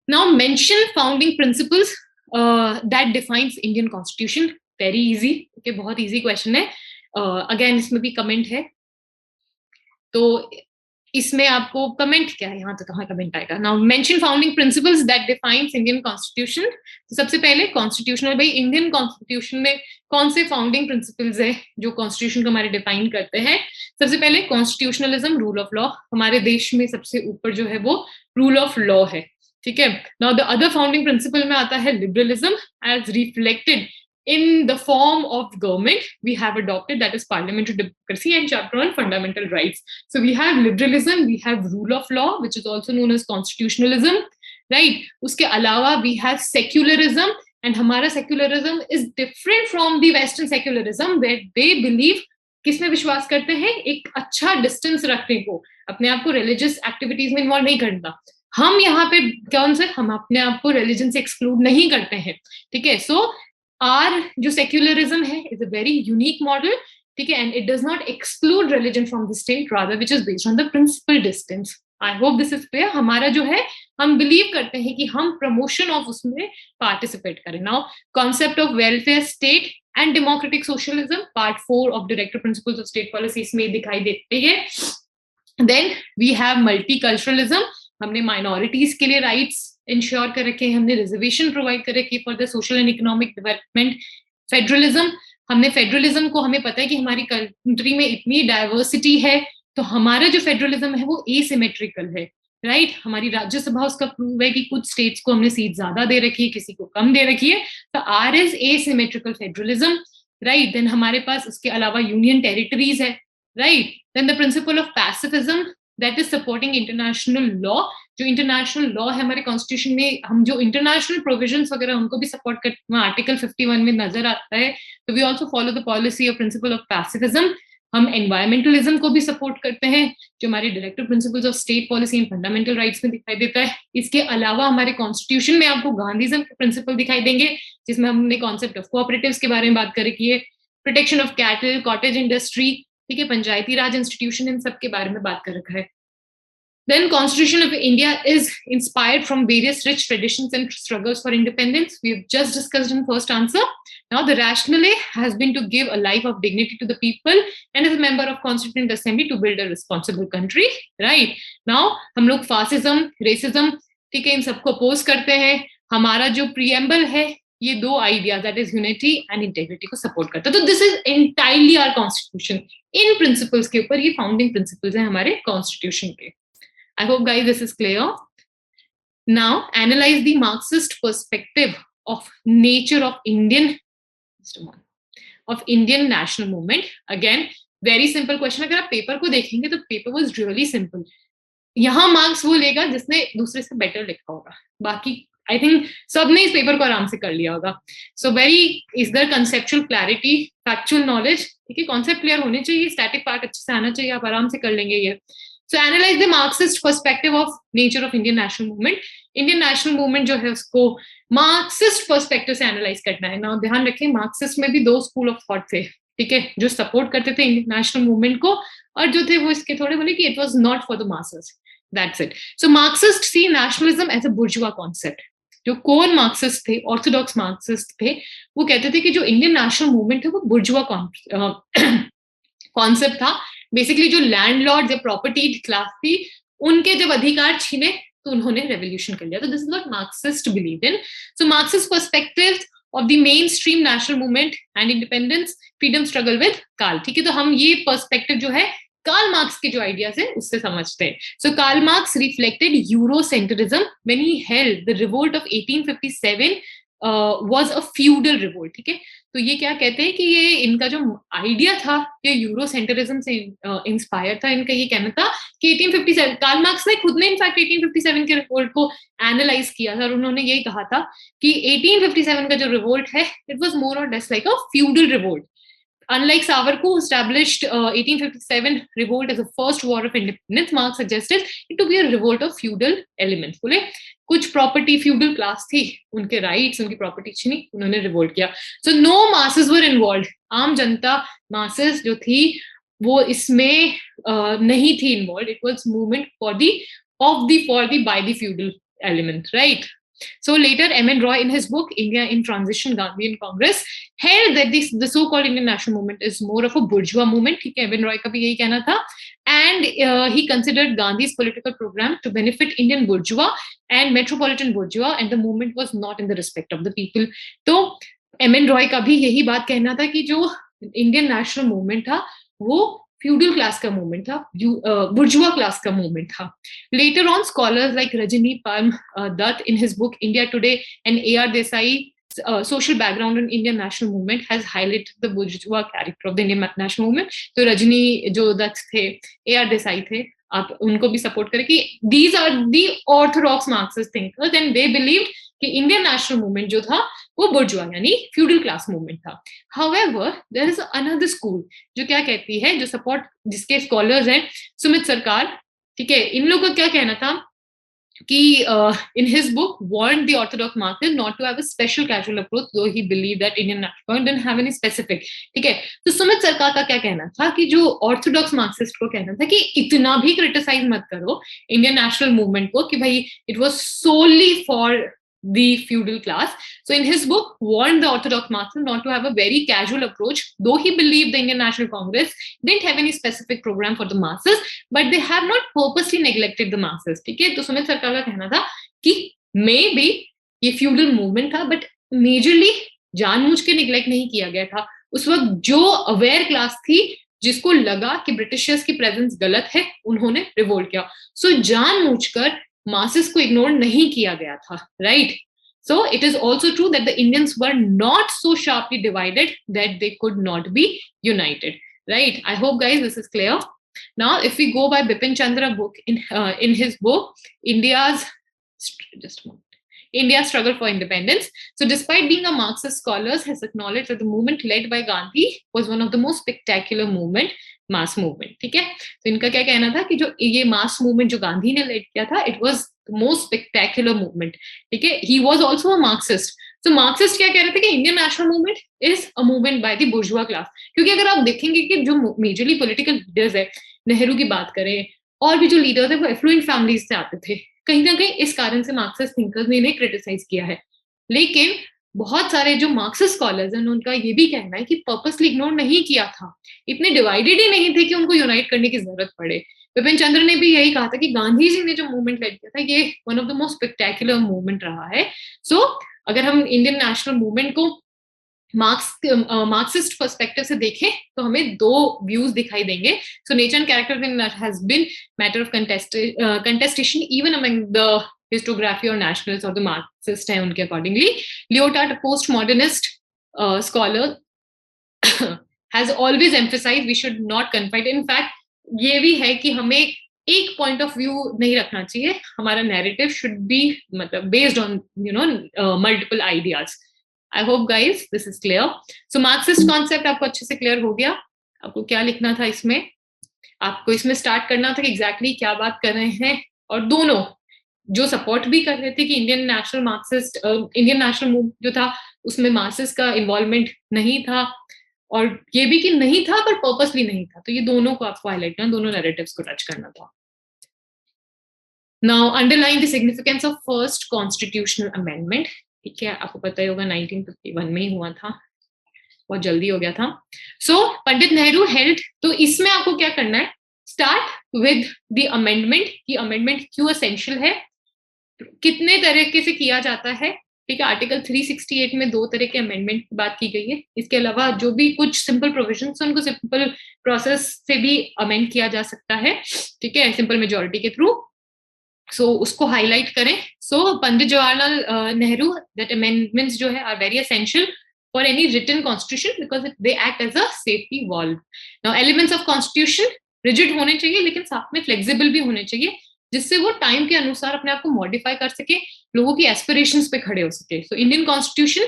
Now mention founding principles that defines Indian constitution. Very easy, okay, बहुत इजी क्वेश्चन है. अगेन इसमें भी कमेंट है, तो इसमें आपको कमेंट क्या है, यहाँ तो कहाँ कमेंट आएगा. Now mention founding principles that defines Indian constitution. तो सबसे पहले कॉन्स्टिट्यूशनल, भाई इंडियन कॉन्स्टिट्यूशन में कौन से फाउंडिंग प्रिंसिपल्स है जो कॉन्स्टिट्यूशन को हमारे डिफाइन करते हैं. सबसे पहले कॉन्स्टिट्यूशनलिज्म, रूल ऑफ लॉ. हमारे देश में सबसे ऊपर जो है वो रूल ऑफ लॉ है. ठीक है. Now the other founding principle में आता है liberalism as reflected in the form of government we have adopted, that is parliamentary democracy and chapter on fundamental rights. So we have liberalism, we have rule of law, which is also known as constitutionalism, right? Uske alawa we have secularism, and hamara secularism is different from the western secularism where they believe किसमें विश्वास करते हैं, एक अच्छा डिस्टेंस रखने को, अपने आप को रिलीजियस एक्टिविटीज में इन्वॉल्व नहीं करना. हम यहाँ पे कौन से, हम अपने आप को रिलीजन से एक्सक्लूड नहीं करते हैं. ठीक है. सो आर जो सेक्युलरिज्म है is a very unique model. ठीक है. And it does not exclude religion from the state, rather which is based on the principle distance. I hope this is clear. हमारा जो है, हम बिलीव करते हैं कि हम प्रमोशन ऑफ उसमें पार्टिसिपेट करें. Now concept of welfare state and democratic socialism, part 4 of director principles of state policy इसमें दिखाई देते हैं. देन वी हैव मल्टीकल्चरलिज्म, हमने माइनॉरिटीज के लिए राइट्स इंश्योर कर रखे हैं, हमने रिजर्वेशन प्रोवाइड कर रखी है for the social and economic development. Federalism, हमने फेडरलिज्म को, हमें पता है कि हमारी कंट्री में इतनी डाइवर्सिटी है, तो हमारा जो फेडरलिज्म है वो एसिमेट्रिकल है. राइट, हमारी राज्यसभा उसका प्रूव है कि कुछ स्टेट्स को हमने सीट ज्यादा दे रखी है, किसी को कम दे रखी है, तो are is asymmetrical federalism. Right, then हमारे पास उसके अलावा यूनियन टेरिटरीज है. Right, then the principle of pacifism that is supporting international law. जो इंटरनेशनल लॉ है हमारे कॉन्स्टिट्यूशन में, हम जो इंटरनेशनल प्रोविजंस वगैरह उनको भी सपोर्ट करते हैं, आर्टिकल 51 में नजर आता है. तो we also follow the policy of principle of pacifism. हम एनवायरमेंटलिज्म को भी सपोर्ट करते हैं, जो हमारे directive principles of state policy and fundamental rights में दिखाई देता है. इसके अलावा हमारे कॉन्स्टिट्यूशन में आपको गांधीज्म के प्रिंसिपल दिखाई देंगे, जिसमें हमने कॉन्सेप्ट ऑफ कोऑपरेटिव्स के बारे में बात कर रखी है, protection of cattle, cottage industry, ठीक है, पंचायती राज इंस्टीट्यूशन, इन सब के बारे में बात कर रखा है. Then Constitution of India is inspired from various rich traditions and struggles for independence. We have just discussed in first answer. Now the rationale has been to give a life of dignity to the people and as a member of Constituent Assembly to build a responsible country. Right. Now हम लोग fascism, racism, ठीक है, इन सबको oppose करते हैं. हमारा जो preamble है, ये दो ideas, that is unity and integrity को support करता है. तो this is entirely our constitution. In principles के ऊपर ये founding principles हैं हमारे constitution के. I hope guys this is clear. Now analyze the Marxist perspective of nature of Indian national movement. Again very simple question. अगर आप पेपर को देखेंगे तो पेपर was really simple. यहाँ मार्क्स वो लेगा जिसने दूसरे से बेटर लिखा होगा, बाकी आई थिंक सबने इस पेपर को आराम से कर लिया होगा. So very is there conceptual clarity, factual knowledge, ठीक है, कॉन्सेप्ट क्लियर होने चाहिए, स्टैटिक पार्ट अच्छे से आना चाहिए, आप आराम से कर लेंगे ये. So analyze the Marxist perspective of nature of Indian national movement. Indian national movement जो है उसको Marxist perspective से analyze करना है. Now ध्यान रखें, Marxist में भी दो school of thought थे, ठीक है, जो support करते थे Indian national movement को, और जो थे वो इसके थोड़े बोले कि it was not for the masses. That's it. So Marxist see nationalism as a bourgeois concept. जो कोर मार्क्सिस्ट थे, ऑर्थोडॉक्स मार्क्सिस्ट थे, वो कहते थे कि जो इंडियन नेशनल मूवमेंट है वो बुर्जुआ कॉन्सेप्ट था. बेसिकली जो लैंडलॉर्ड या प्रॉपर्टी क्लास थी, उनके जब अधिकार छीने तो उन्होंने रेवोल्यूशन कर लिया. तो this is what Marxist believe in. So Marxist perspective of the mainstream national movement and independence freedom struggle with Karl. ठीक है, तो हम ये पर्सपेक्टिव जो है कार्ल मार्क्स के जो आइडियाज है उससे समझते हैं. So Karl Marx reflected Eurocentrism when he held the revolt of 1857 was a feudal revolt. ठीक है, तो ये क्या कहते हैं कि ये इनका जो आइडिया था ये यूरोसेंट्रिज्म से इंस्पायर था. इनका ये कहना था कि 1857, कार्ल मार्क्स ने खुद ने इनफैक्ट 1857 के रिवोल्ट को एनालाइज किया था और उन्होंने यही कहा था कि 1857 का जो रिवोल्ट है इट वाज मोर और less like a feudal revolt. Unlike Savarkar, who established 1857 revolt as the first war of independence, Marx suggested it to be a revolt of feudal elements. बोले कुछ प्रॉपर्टी फ्यूडल क्लास थी, उनके राइट्स, उनकी प्रॉपर्टी छीनी, उन्होंने रिवोल्ट किया. सो नो मासेस वर इन्वॉल्व. आम जनता मासेस जो थी वो इसमें नहीं थी involve. It was movement for the by the feudal element, right? So later, M.N. Roy, in his book India in Transition, Gandhi and Congress, held that the so-called Indian national movement is more of a bourgeois movement. ठीक है, M.N. Roy का भी यही कहना था. And he considered Gandhi's political program to benefit Indian bourgeois and metropolitan bourgeois, and the movement was not in the respect of the people. तो M.N. Roy का भी यही बात कहना था कि जो इंडियन नेशनल मूवमेंट था वो फ्यूडल क्लास का मूवमेंट था, बुर्जुआ क्लास का मूवमेंट था. Later on, scholars like Rajani Palm Dutt in his book India Today and A.R. Desai, Social Background in Indian National Movement, has highlighted the bourgeois character of the Indian National Movement. तो रजनी जो दत्त थे, A.R. Desai थे, आप उनको भी सपोर्ट करें कि these are the orthodox Marxist thinkers and they believed कि इंडियन नेशनल मूवमेंट जो था वो बुर्जुआ यानी फ्यूडल क्लास मूवमेंट था. However there is another school जो क्या कहती है, जो सपोर्ट जिसके स्कॉलर्स हैं सुमित सरकार. ठीक है, इन लोगों का क्या कहना था कि in his book warned the orthodox Marxists not to have a special casual approach, though he believed that Indian national movement didn't have any specific. ठीक है, तो सुमित सरकार का क्या कहना था कि जो ऑर्थोडॉक्स मार्क्सिस्ट को कहना था कि इतना भी क्रिटिसाइज मत करो इंडियन नेशनल मूवमेंट को कि भाई it was solely for the feudal class. So in his book warned the orthodox Marxists not to have a very casual approach, though he believed the Indian National Congress didn't have any specific program for the masses, but they have not purposely neglected the masses. ठीक है, तो सुमित सरकार का कहना था कि मे बी ये फ्यूडल मूवमेंट था बट मेजरली जानबूझ के निग्लेक्ट नहीं किया गया था. उस वक्त जो अवेयर क्लास थी जिसको लगा कि ब्रिटिशर्स की प्रेजेंस गलत है उन्होंने रिवोल्ट किया. सो जानबूझकर masses को इग्नोर नहीं किया गया था, right? So it is also true that the Indians were not so sharply divided that they could not be united, right? I hope guys this is clear. Now if we go by Bipin Chandra book in his book India's Struggle for Independence. So despite being a Marxist scholar, has acknowledged that the movement led by Gandhi was one of the most spectacular mass movement. ठीक है, तो इनका क्या कहना था कि जो ये मास मूवमेंट जो गांधी ने लेड किया था it was the most spectacular movement. ठीक है, he was also a Marxist. So Marxist क्या कह रहे थे कि Indian national movement is a movement by the बुर्जुआ class. क्योंकि अगर आप देखेंगे कि जो मेजरली पॉलिटिकल लीडर्स है, नेहरू की बात करें और भी जो लीडर्स है वो एफ्लुएंट फैमिलीज से आते थे. कहीं ना कहीं इस कारण से मार्क्सिस्ट थिंकर्स ने इन्हें क्रिटिसाइज किया है. लेकिन बहुत सारे जो मार्क्सिस्ट स्कॉलर्स हैं उनका ये भी कहना है कि पर्पसली इग्नोर नहीं किया था, इतने डिवाइडेड ही नहीं थे कि उनको यूनाइट करने की जरूरत पड़े. विपिन चंद्र ने भी यही कहा था कि गांधी जी ने जो मूवमेंट लेड किया था ये one of the most spectacular movement रहा है. सो अगर हम इंडियन नेशनल मूवमेंट को मार्क्सिस्ट पर्सपेक्टिव से देखें तो हमें दो व्यूज दिखाई देंगे. So nature and character has been matter of contestation even among the historiography or nationalists or the Marxist है उनके accordingly. Lyotard, a postmodernist scholar, has always emphasized we should not confide. In fact, ये भी है कि हमें एक point of view नहीं रखना चाहिए. हमारा narrative should be मतलब based on multiple ideas. I hope guys this is clear. So Marxist concept आपको अच्छे से clear हो गया. आपको क्या लिखना था इसमें, आपको इसमें start करना था कि exactly क्या बात कर रहे हैं. और दोनों जो सपोर्ट भी कर रहे थे कि इंडियन नेशनल मूव जो था उसमें मासेस का इन्वॉल्वमेंट नहीं था, और ये भी कि नहीं था पर पर्पसली नहीं था. तो ये दोनों को आपको हाईलाइट करना, दोनों नैरेटिव्स को टच करना था. Now underline the significance of first constitutional amendment. ठीक है, आपको पता ही होगा 1951 में ही हुआ था, बहुत जल्दी हो गया था. सो पंडित नेहरू हेल्ड, तो इसमें आपको क्या करना है, स्टार्ट विद द अमेंडमेंट कि अमेंडमेंट क्यों एसेंशियल है, कितने तरीके से किया जाता है, ठीक है। आर्टिकल 368 में 2 तरह के अमेंडमेंट की बात की गई है। इसके अलावा जो भी कुछ सिंपल प्रोविजंस हैं उनको सिंपल प्रोसेस से भी अमेंड किया जा सकता है, ठीक है, सिंपल मेजोरिटी के थ्रू। सो उसको हाईलाइट करें। So Pandit Jawaharlal Nehru, that amendments जो है are very essential for any written constitution because they act as a safety valve. Now elements of constitution rigid होने चाहिए लेकिन साथ में फ्लेक्सिबल भी होने चाहिए, जिससे वो टाइम के अनुसार अपने आप को मॉडिफाई कर सके, लोगों की एस्पिरेशंस पे खड़े हो सके। सो इंडियन कॉन्स्टिट्यूशन,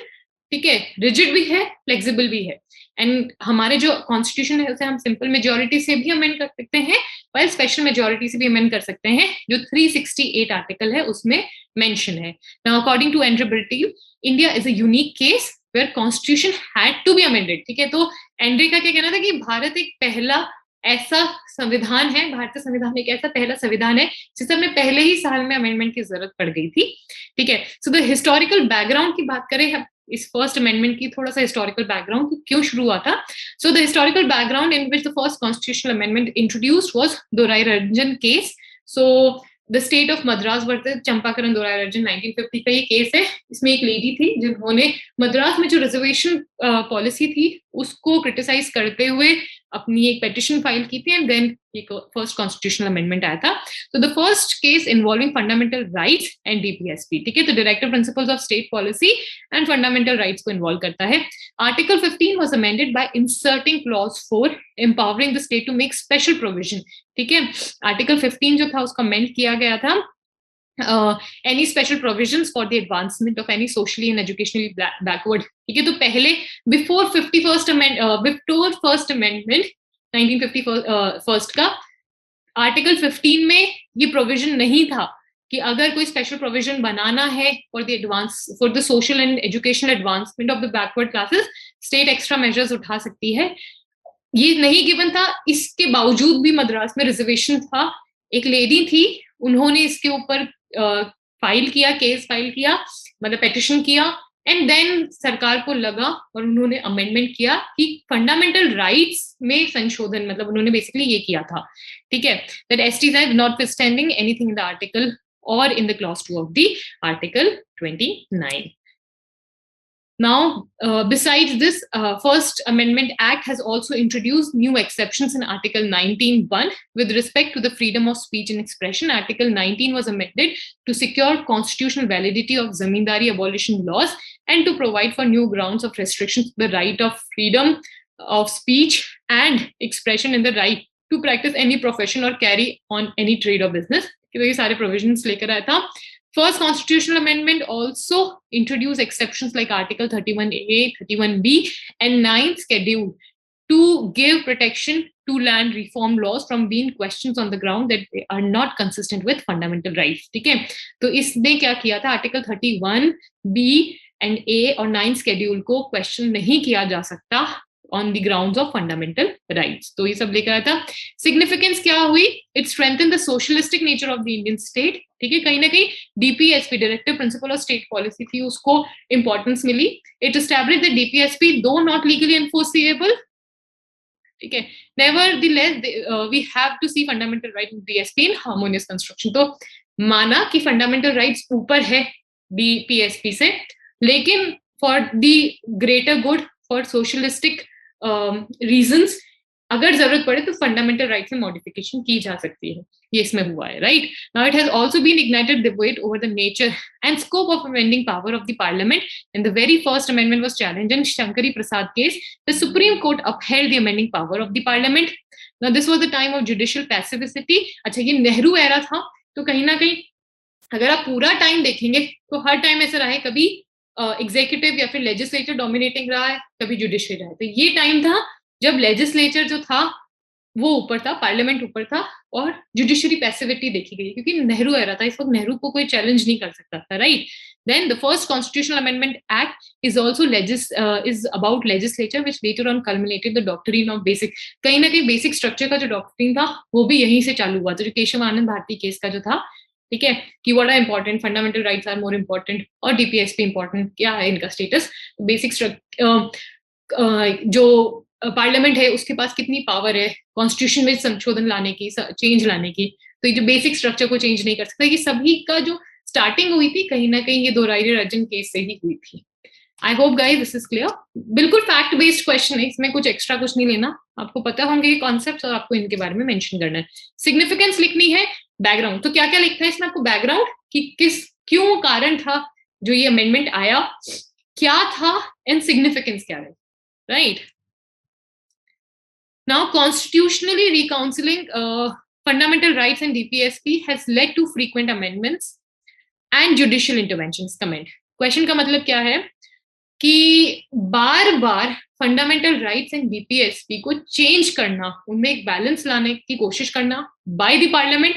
ठीक है, रिजिड भी है, फ्लेक्सिबल भी है। एंड हमारे जो कॉन्स्टिट्यूशन है उसे हम सिंपल मेजोरिटी से भी अमेंड कर सकते हैं, वाइल स्पेशल मेजोरिटी से भी अमेंड कर सकते हैं, जो 368 आर्टिकल है उसमें मेंशन है। Now according to Andre Beteille, India is a unique case where constitution had to be amended, ठीक है। तो एंड्रे का क्या कहना था कि भारत एक पहला ऐसा संविधान है, भारतीय संविधान एक ऐसा पहला संविधान है जिसे हमें पहले ही साल में अमेंडमेंट की जरूरत पड़ गई थी, ठीक है। सो द हिस्टोरिकल बैकग्राउंड की बात करें हम इस फर्स्ट अमेंडमेंट की, थोड़ा सा हिस्टोरिकल बैकग्राउंड क्यों शुरू हुआ था। So the historical background in which the first constitutional amendment introduced was Dorairajan case. So the state of Madras versus Champakam Dorairajan 1950 का ये केस है। इसमें एक लेडी थी जिन्होंने मद्रास में जो रिजर्वेशन पॉलिसी थी उसको क्रिटिसाइज करते हुए अपनी एक पेटिशन फाइल की थी, एंड देन एक फर्स्ट कॉन्स्टिट्यूशनल अमेंडमेंट आया था। तो the first case involving fundamental rights and DPSP, ठीक है, तो directive principles of state policy and fundamental rights को इन्वॉल्व करता है। Article 15 was amended by inserting clause 4 empowering the state to make special provision, ठीक है। आर्टिकल 15 जो था उसका अमेंड किया गया था, any special provisions for the advancement of any socially and educationally backward, ठीक है। तो पहले before first amendment 1950 का आर्टिकल 15 में ये प्रोविजन नहीं था कि अगर कोई स्पेशल प्रोविजन बनाना है for the social and educational advancement of the backward classes, state extra measures उठा सकती है। ये नहीं गिवन था, इसके बावजूद भी मद्रास में रिजर्वेशन था। एक लेडी थी, उन्होंने इसके ऊपर केस फाइल किया, मतलब पेटिशन किया, एंड देन सरकार को लगा और उन्होंने अमेंडमेंट किया कि फंडामेंटल राइट्स में संशोधन, मतलब उन्होंने बेसिकली ये किया था, ठीक है, that STs are notwithstanding anything in the article और in the clause 2 of the article 29. Now, besides this, First Amendment Act has also introduced new exceptions in Article 19(1) with respect to the freedom of speech and expression. Article 19 was amended to secure constitutional validity of zamindari abolition laws and to provide for new grounds of restrictions to the right of freedom of speech and expression and the right to practice any profession or carry on any trade or business. तो ये सारे provisions लेकर आया था। First constitutional amendment also introduced exceptions like Article 31A, 31B, and 9th schedule to give protection to land reform laws from being questions on the ground that they are not consistent with fundamental rights, ठीक है। तो इसने क्या किया था, Article 31B and A और 9th schedule को question नहीं किया जा सकता on the grounds of fundamental rights. तो ये सब लेकर आया था। Significance क्या हुई? It strengthened the socialistic nature of the Indian state, ठीक है। कहीं ना कहीं DPSP, Directive Principle of State Policy थी, उसको importance milli. It established that DPSP, though not legally enforceable, ठीक है, nevertheless we have to see fundamental right in DPSP in harmonious construction. तो माना कि fundamental rights ऊपर है DPSP से, लेकिन for the greater good, for socialistic reasons अगर जरूरत पड़े तो फंडामेंटल राइट्स में मॉडिफिकेशन की जा सकती है, ये इसमें हुआ है, right. Now it has also been ignited debate over the nature and scope of amending power of the parliament, and the very first amendment was challenged in Shankari Prasad case. The supreme court upheld the amending power of the parliament. Now this was the time of judicial passivity. अच्छा, ये नेहरू एरा था, तो कहीं ना कहीं अगर आप पूरा टाइम देखेंगे तो हर टाइम ऐसा रहा है, कभी एग्जीक्यूटिव या फिर लेजिस्लेचर डोमिनेटिंग रहा है, कभी जुडिशरी रहा है। तो ये टाइम था जब लेजिस्लेचर जो था वो ऊपर था, पार्लियामेंट ऊपर था, और जुडिशरी पैसिविटी देखी गई क्योंकि नेहरू एरा था। इस वक्त नेहरू को कोई चैलेंज नहीं कर सकता था, right. Then the first constitutional amendment act is also is about legislature which later on culminated the doctrine of basic. कहीं ना कहीं बेसिक स्ट्रक्चर का जो डॉक्ट्रिन था वो भी यहीं से चालू हुआ था, जो केशव आनंद भारती केस का जो था, ठीक है, कि what are important, fundamental rights are more important और डीपीएसपी इंपॉर्टेंट, क्या है इनका स्टेटस। बेसिक जो पार्लियामेंट है उसके पास कितनी पावर है कॉन्स्टिट्यूशन में संशोधन लाने की, चेंज लाने की, तो ये जो बेसिक स्ट्रक्चर को चेंज नहीं कर सकता, ये सभी का जो स्टार्टिंग हुई थी कहीं ना कहीं ये दोराई रजन केस से ही हुई थी। I hope guys this is clear. बिल्कुल फैक्ट बेस्ड क्वेश्चन है, इसमें कुछ एक्स्ट्रा कुछ नहीं लेना, आपको पता होंगे ये कॉन्सेप्ट्स और आपको इनके बारे में मेंशन करना है। सिग्निफिकेंस लिखनी है, बैकग्राउंड, तो क्या क्या लिखना है इसमें आपको, बैकग्राउंड कि किस क्यों कारण था जो ये अमेंडमेंट आया, क्या था, एंड सिग्निफिकेंस क्या है, right. Now constitutionally reconciling fundamental rights and DPSP has led to frequent amendments and judicial interventions. Comment question का मतलब क्या है कि बार बार फंडामेंटल राइट्स एंड बीपीएसपी को चेंज करना, उनमें एक बैलेंस लाने की कोशिश करना by the parliament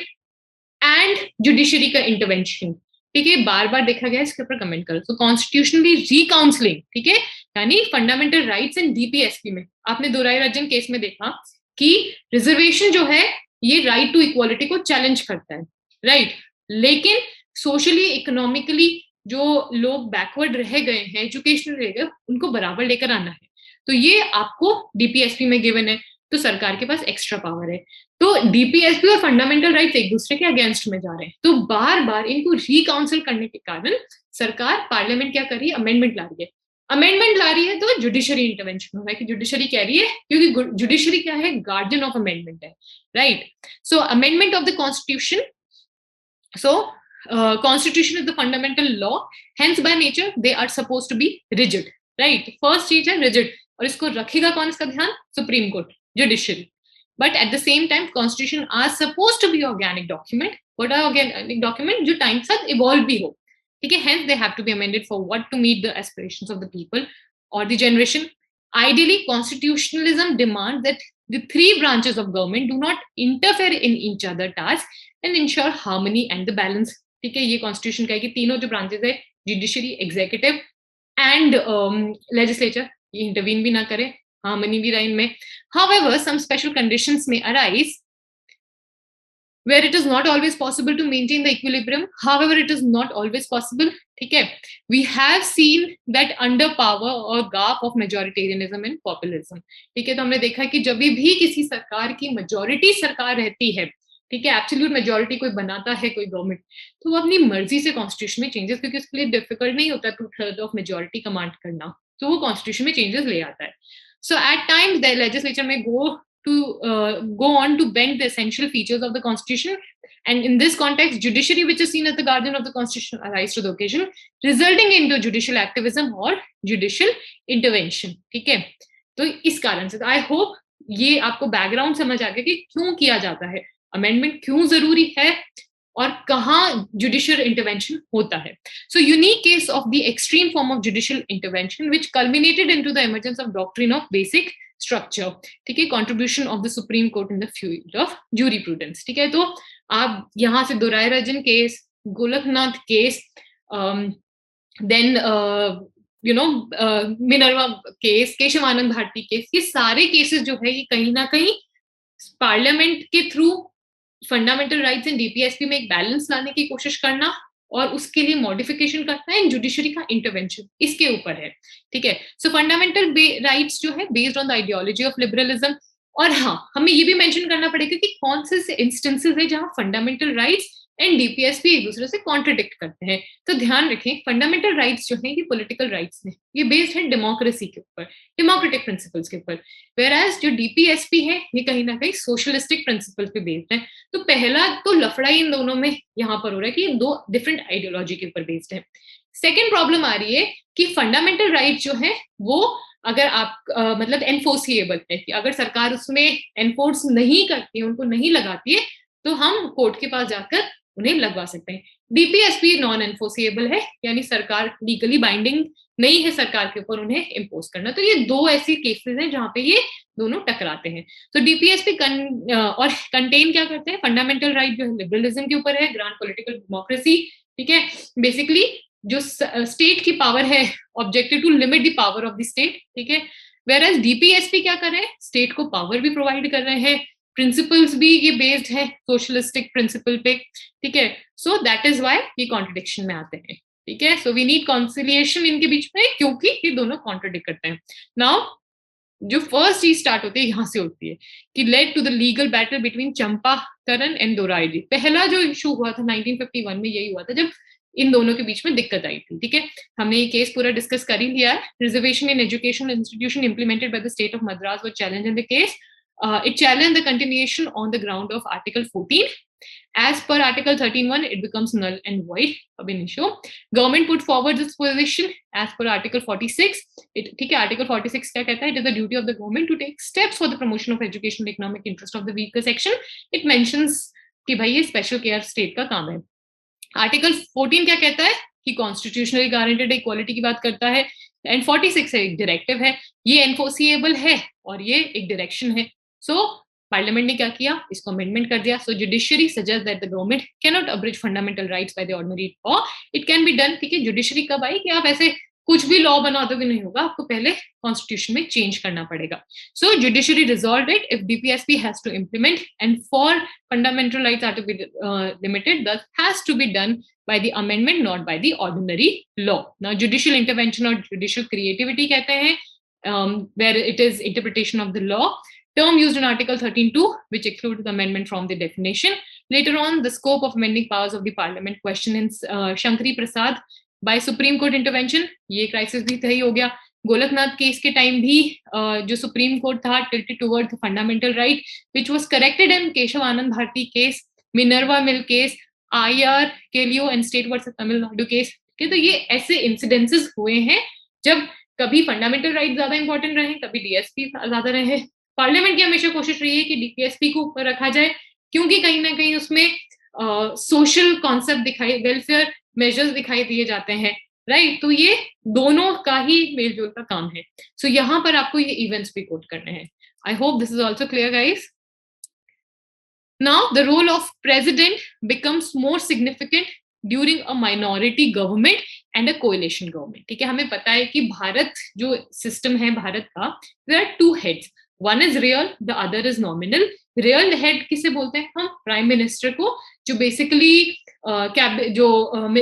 and judiciary का इंटरवेंशन, ठीक है, बार बार देखा गया, इसके ऊपर कमेंट करो। सो कॉन्स्टिट्यूशनली रिकाउंसलिंग, ठीक है, यानी फंडामेंटल राइट्स एंड डीपीएसपी में आपने दोराई रजन केस में देखा कि रिजर्वेशन जो है ये राइट टू इक्वालिटी को चैलेंज करता है, राइट, लेकिन सोशली इकोनॉमिकली जो लोग बैकवर्ड रह गए हैं, एजुकेशनल रह गए, उनको बराबर लेकर आना है, तो ये आपको डीपीएसपी में गिवन है, तो सरकार के पास एक्स्ट्रा पावर है। तो डीपीएसपी और फंडामेंटल राइट्स एक दूसरे के अगेंस्ट में जा रहे हैं, तो बार बार इनको रिकाउंसिल करने के कारण सरकार, पार्लियामेंट क्या कर रही है, अमेंडमेंट ला रही है। अमेंडमेंट ला रही है तो जुडिशरी इंटरवेंशन हो रहा है कि जुडिशरी कह रही है, क्योंकि जुडिशरी क्या है, गार्जियन ऑफ अमेंडमेंट है, right. So amendment of the constitution, so constitution is the fundamental law, hence by nature they are supposed to be rigid, right। first चीज है rigid, और इसको रखेगा कौन इसका ध्यान, supreme court, judiciary. but at the same time constitution are supposed to be organic document, what are organic document, जो टाइम के साथ इवॉल्व भी हो, ठीक है, hence they have to be amended for what, to meet the aspirations of the people or the generation। ideally constitutionalism demands that the three branches of government do not interfere in each other tasks and ensure harmony and the balance, ठीक है, ये कॉन्स्टिट्यूशन का है कि तीनों जो ब्रांचेस है, जुडिशरी, एग्जीक्यूटिव एंड लेजिस्लेचर, ये इंटरवीन भी ना करे, हार्मनी भी रहे इनमें। हाउएवर सम स्पेशल कंडीशंस में arise where it is not always possible to maintain the equilibrium, however it is not always possible, ठीक है, we have seen that under power or gap of majoritarianism and populism, ठीक है, तो हमने देखा कि जब भी किसी सरकार की मेजोरिटी सरकार रहती है, ठीक है, एब्सोल्यूट मेजोरिटी कोई बनाता है कोई गवर्नमेंट, तो वो अपनी मर्जी से कॉन्स्टिट्यूशन में चेंजेस, क्योंकि उसके लिए डिफिकल्ट नहीं होता 2/3 ऑफ मेजोरिटी कमांड करना, तो वो कॉन्स्टिट्यूशन में चेंजेस ले आता है। सो एट टाइम्स द लेजिस्लेचर में go on to bend the essential features of the constitution, and in this context judiciary, which is seen as the guardian of the constitution, arise to the occasion, resulting into judicial activism or judicial intervention, ठीक है। तो इस कारण से आई होप ये आपको बैकग्राउंड समझ आ गया कि क्यों किया जाता है अमेंडमेंट, क्यों जरूरी है, और कहाँ जुडिशियल इंटरवेंशन होता है। So unique case of the extreme form of judicial intervention which culminated into the emergence of doctrine of basic structure, ठीक है, contribution of the supreme court in the field of jurisprudence, ठीक है। तो आप यहाँ से Dorai Rajan case, Golaknath case, then Minerva case, Kesavananda Bharati case, ये सारे केसेस जो है ये कहीं ना कहीं पार्लियामेंट के through fundamental rights and DPSP में एक बैलेंस लाने की कोशिश करना और उसके लिए मॉडिफिकेशन करना है, जुडिशरी का इंटरवेंशन इसके ऊपर है, ठीक है। सो फंडामेंटल राइट्स जो है based on the ideology of liberalism, और हाँ हमें ये भी मेंशन करना पड़ेगा कि कौन से इंस्टेंसेस है जहां फंडामेंटल राइट्स एंड डीपीएसपी एक दूसरे से कॉन्ट्रडिक्ट करते हैं। तो ध्यान रखें फंडामेंटल राइट्स जो है ये पॉलिटिकल राइट्स हैं, ये बेस्ड है डेमोक्रेसी के ऊपर, डेमोक्रेटिक प्रिंसिपल्स के ऊपर, वेराज जो डीपीएसपी है ये कहीं ना कहीं सोशलिस्टिक प्रिंसिपल पे बेस्ड है। तो पहला तो लफड़ा इन दोनों में यहाँ पर हो रहा है कि दो डिफरेंट आइडियोलॉजी के ऊपर बेस्ड है। सेकेंड प्रॉब्लम आ रही है कि फंडामेंटल राइट जो है वो अगर आप मतलब एनफोर्सिएबल है, कि अगर सरकार उसमें एनफोर्स नहीं करती है, उनको नहीं लगाती है, तो हम कोर्ट के पास जाकर उन्हें लगवा सकते हैं। डीपीएसपी नॉन एनफोर्सिएबल है, यानी सरकार लीगली बाइंडिंग नहीं है सरकार के ऊपर उन्हें इम्पोज करना। तो ये दो ऐसी केसेस हैं जहां पे ये दोनों टकराते हैं। तो डीपीएसपी और कंटेन क्या करते हैं, फंडामेंटल राइट जो है लिबरलिज्म के ऊपर है, ग्रांड पॉलिटिकल डेमोक्रेसी, ठीक है, बेसिकली जो स्टेट की पावर है, objective to limit the power of the state, ठीक है। वेयर डीपीएसपी क्या कर रहे हैं, स्टेट को पावर भी प्रोवाइड कर रहे हैं, प्रिंसिपल्स भी ये बेस्ड है सोशलिस्टिक प्रिंसिपल पे, ठीक है। सो दैट इज व्हाई ये कॉन्ट्रडिक्शन में आते हैं, ठीक है। सो वी नीड कॉन्सिलिएशन इनके बीच में, क्योंकि ये दोनों कॉन्ट्रडिक्ट करते हैं। नाउ जो फर्स्ट चीज स्टार्ट होती है यहाँ से होती है कि led to the legal battle between Champakam and Dorai. पहला जो इशू हुआ था 1951 में यही हुआ था, जब इन दोनों के बीच में दिक्कत आई थी, ठीक है। हमने ये केस पूरा डिस्कस कर ही लिया है। Reservation in educational institution implemented by the state of Madras was challenge in the case. It challenged the continuation on the ground of Article 14. As per Article 13(1), it becomes null and void ab initio. Government put forward this position as per Article 46. ठीक है, Article 46 क्या कहता है? It is the duty of the government to take steps for the promotion of educational economic interest of the weaker section. It mentions कि भाई ये स्पेशल केयर स्टेट का काम है. Article 14 क्या कहता है? कि कॉन्स्टिट्यूशनली गारंटेड इक्वालिटी की बात करता है. एंड 46 एक डायरेक्टिव है, ये एनफोर्सिएबल है और ये एक डायरेक्शन है. सो पार्लियामेंट ने क्या किया? इसको अमेंडमेंट कर दिया. So judiciary suggest that the government can not abridge fundamental rights by the ordinary law. It can be done. ठीक है, जुडिशरी कब आई कि आप ऐसे कुछ भी लॉ बना दो भी नहीं होगा, आपको पहले कॉन्स्टिट्यूशन में चेंज करना पड़ेगा. So judiciary resolve it if DPSP has to implement and for fundamental rights are to be limited, that has to be done by the amendment, not by the ordinary law. Now, judicial intervention or judicial creativity कहते हैं, where it is interpretation of the law. Term used in Article 13(2), which excludes the amendment from the definition. Later on, the scope of amending powers of the parliament question in Shankari Prasad by Supreme Court intervention. ये crisis भी सही हो गया. गोलकनाथ केस के टाइम भी जो सुप्रीम कोर्ट था tilted towards the fundamental right, which was corrected in Kesavananda Bharati case, Minerva mill case, IR Coelho and state versus Tamil Nadu case. तो ये ऐसे इंसिडेंसेस हुए हैं जब कभी फंडामेंटल राइट ज्यादा इंपॉर्टेंट रहे, कभी डीएसपी ज्यादा रहे. पार्लियामेंट की हमेशा कोशिश रही है कि डीपीएसपी को ऊपर रखा जाए, क्योंकि कहीं ना कहीं उसमें सोशल कॉन्सेप्ट दिखाई, वेलफेयर मेजर्स दिखाई दिए जाते हैं, राइट. तो ये दोनों का ही मेलजोल का काम है. सो यहाँ पर आपको ये इवेंट्स भी कोट करने हैं. आई hope this is also clear guys. Now, the role of president becomes more significant during a minority government and a coalition government. ठीक है, हमें पता है कि भारत जो सिस्टम है भारत का, there are two heads. One is real, the other is nominal. Real head किसे बोलते हैं हम? प्राइम मिनिस्टर को, जो बेसिकली जो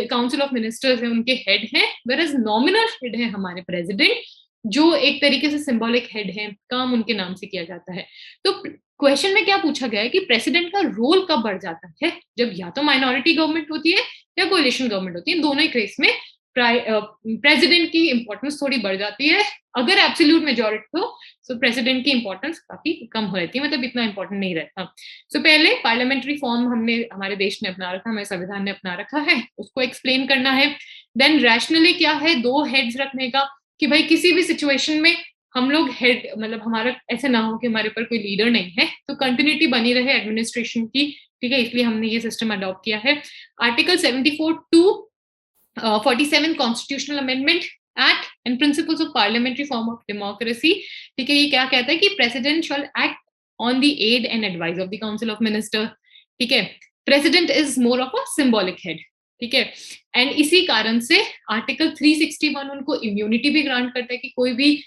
काउंसिल ऑफ मिनिस्टर्स है उनके हेड हैं. whereas nominal head है हमारे प्रेसिडेंट, जो एक तरीके से सिंबॉलिक हेड है, काम उनके नाम से किया जाता है. तो क्वेश्चन में क्या पूछा गया है कि प्रेसिडेंट का रोल कब बढ़ जाता है? जब या तो माइनॉरिटी गवर्नमेंट होती है या कोएलिशन गवर्नमेंट होती है. दोनों ही केस में प्रेसिडेंट की इंपॉर्टेंस थोड़ी बढ़ जाती है. अगर एब्सोल्यूट मेजॉरिटी हो तो प्रेसिडेंट की इंपॉर्टेंस काफी कम हो रहती है, मतलब इतना इंपॉर्टेंट नहीं रहता. सो पहले पार्लियामेंट्री फॉर्म हमने हमारे देश ने अपना रखा, हमारे संविधान ने अपना रखा है, उसको एक्सप्लेन करना है. देन रैशनली क्या है, दो हेड्स रखने का, कि भाई किसी भी सिचुएशन में हम लोग हेड, मतलब हमारा ऐसे ना हो कि हमारे ऊपर कोई लीडर नहीं है, तो कंटिन्यूटी बनी रहे एडमिनिस्ट्रेशन की. ठीक है, इसलिए हमने ये सिस्टम अडॉप्ट किया है. Article 74 to 47 constitutional amendment act and principles of parliamentary form of democracy. ठीक है, ये क्या कहता है कि president shall act on the aid and advice of the council of minister. ठीक है, president is more of a symbolic head. ठीक है, एंड इसी कारण से आर्टिकल 361 उनको इम्यूनिटी भी ग्रांट करता है कि कोई भी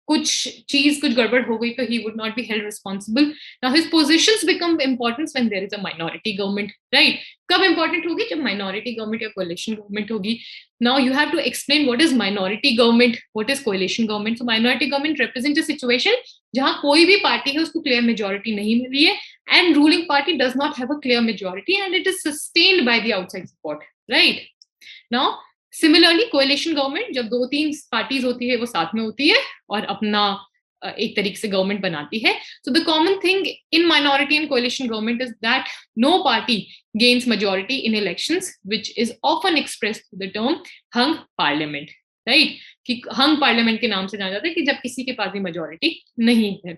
कुछ गड़बड़ हो गई तो he would not be held responsible. Now his positions become important when there is a minority government, right? कब important होगी? जब minority government या coalition government होगी. Now you have to explain what is minority government, what is coalition government. So minority government represents a situation जहाँ कोई भी पार्टी है उसको clear majority नहीं मिली है, and ruling party does not have a clear majority and it is sustained by the outside support, right? Now similarly coalition government, जब दो तीन पार्टीज होती है वो साथ में होती है और अपना एक तरीके से गवर्नमेंट बनाती है. So the common thing in minority and coalition government is that no party gains majority in elections, which is often expressed through the term hung parliament, right? कि हंग पार्लियामेंट के नाम से जाना जाता है कि जब किसी के पास भी मेजॉरिटी नहीं है.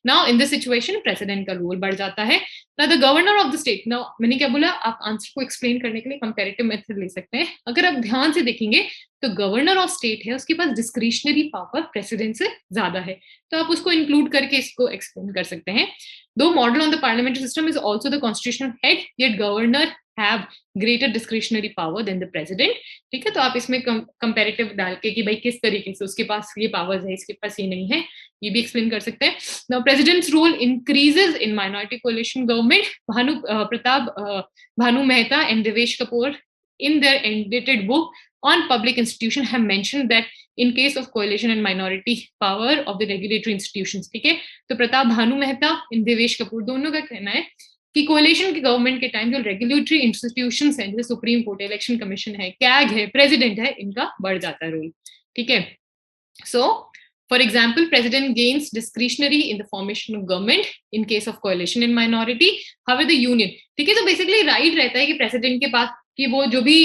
Now in this situation president का रोल बढ़ जाता है. Now the governor of the state, now मैंने क्या बोला, आप आंसर को एक्सप्लेन करने के लिए कंपैरेटिव मेथड ले सकते हैं. अगर आप ध्यान से देखेंगे तो गवर्नर ऑफ स्टेट है, उसके पास डिस्क्रिशनरी पावर प्रेसिडेंट से ज्यादा है, तो आप उसको इंक्लूड करके इसको एक्सप्लेन कर सकते हैं. दो model on the parliamentary system is also the constitutional head, yet governor have greater discretionary power than the president. ठीक है, तो आप इसमें कंपैरेटिव डाल के कि भाई किस तरीके से उसके पास ये पावर्स है, इसके पास ये नहीं है, ये भी एक्सप्लेन कर सकते हैं. Now presidents role increases in minority coalition government. Bhanu Mehta and Devesh Kapur in their edited book on public institution have mentioned that in case of coalition and minority power of the regulatory institutions. ठीक है, तो प्रताप भानु मेहता एंड देवेश कपूर दोनों का कहना है कि कोalition की गवर्नमेंट के टाइम जो रेगुलेटरी इंस्टीट्यूशंस हैं, जैसे सुप्रीम कोर्ट, इलेक्शन कमीशन है, कैग है, प्रेसिडेंट है, इनका बढ़ जाता है रोल, ठीक है। So, for example, president gains discretionary in the formation of government in case of coalition in minority. However, the union, ठीक है, तो बेसिकली राइट रहता है कि प्रेसिडेंट के पास कि वो जो भी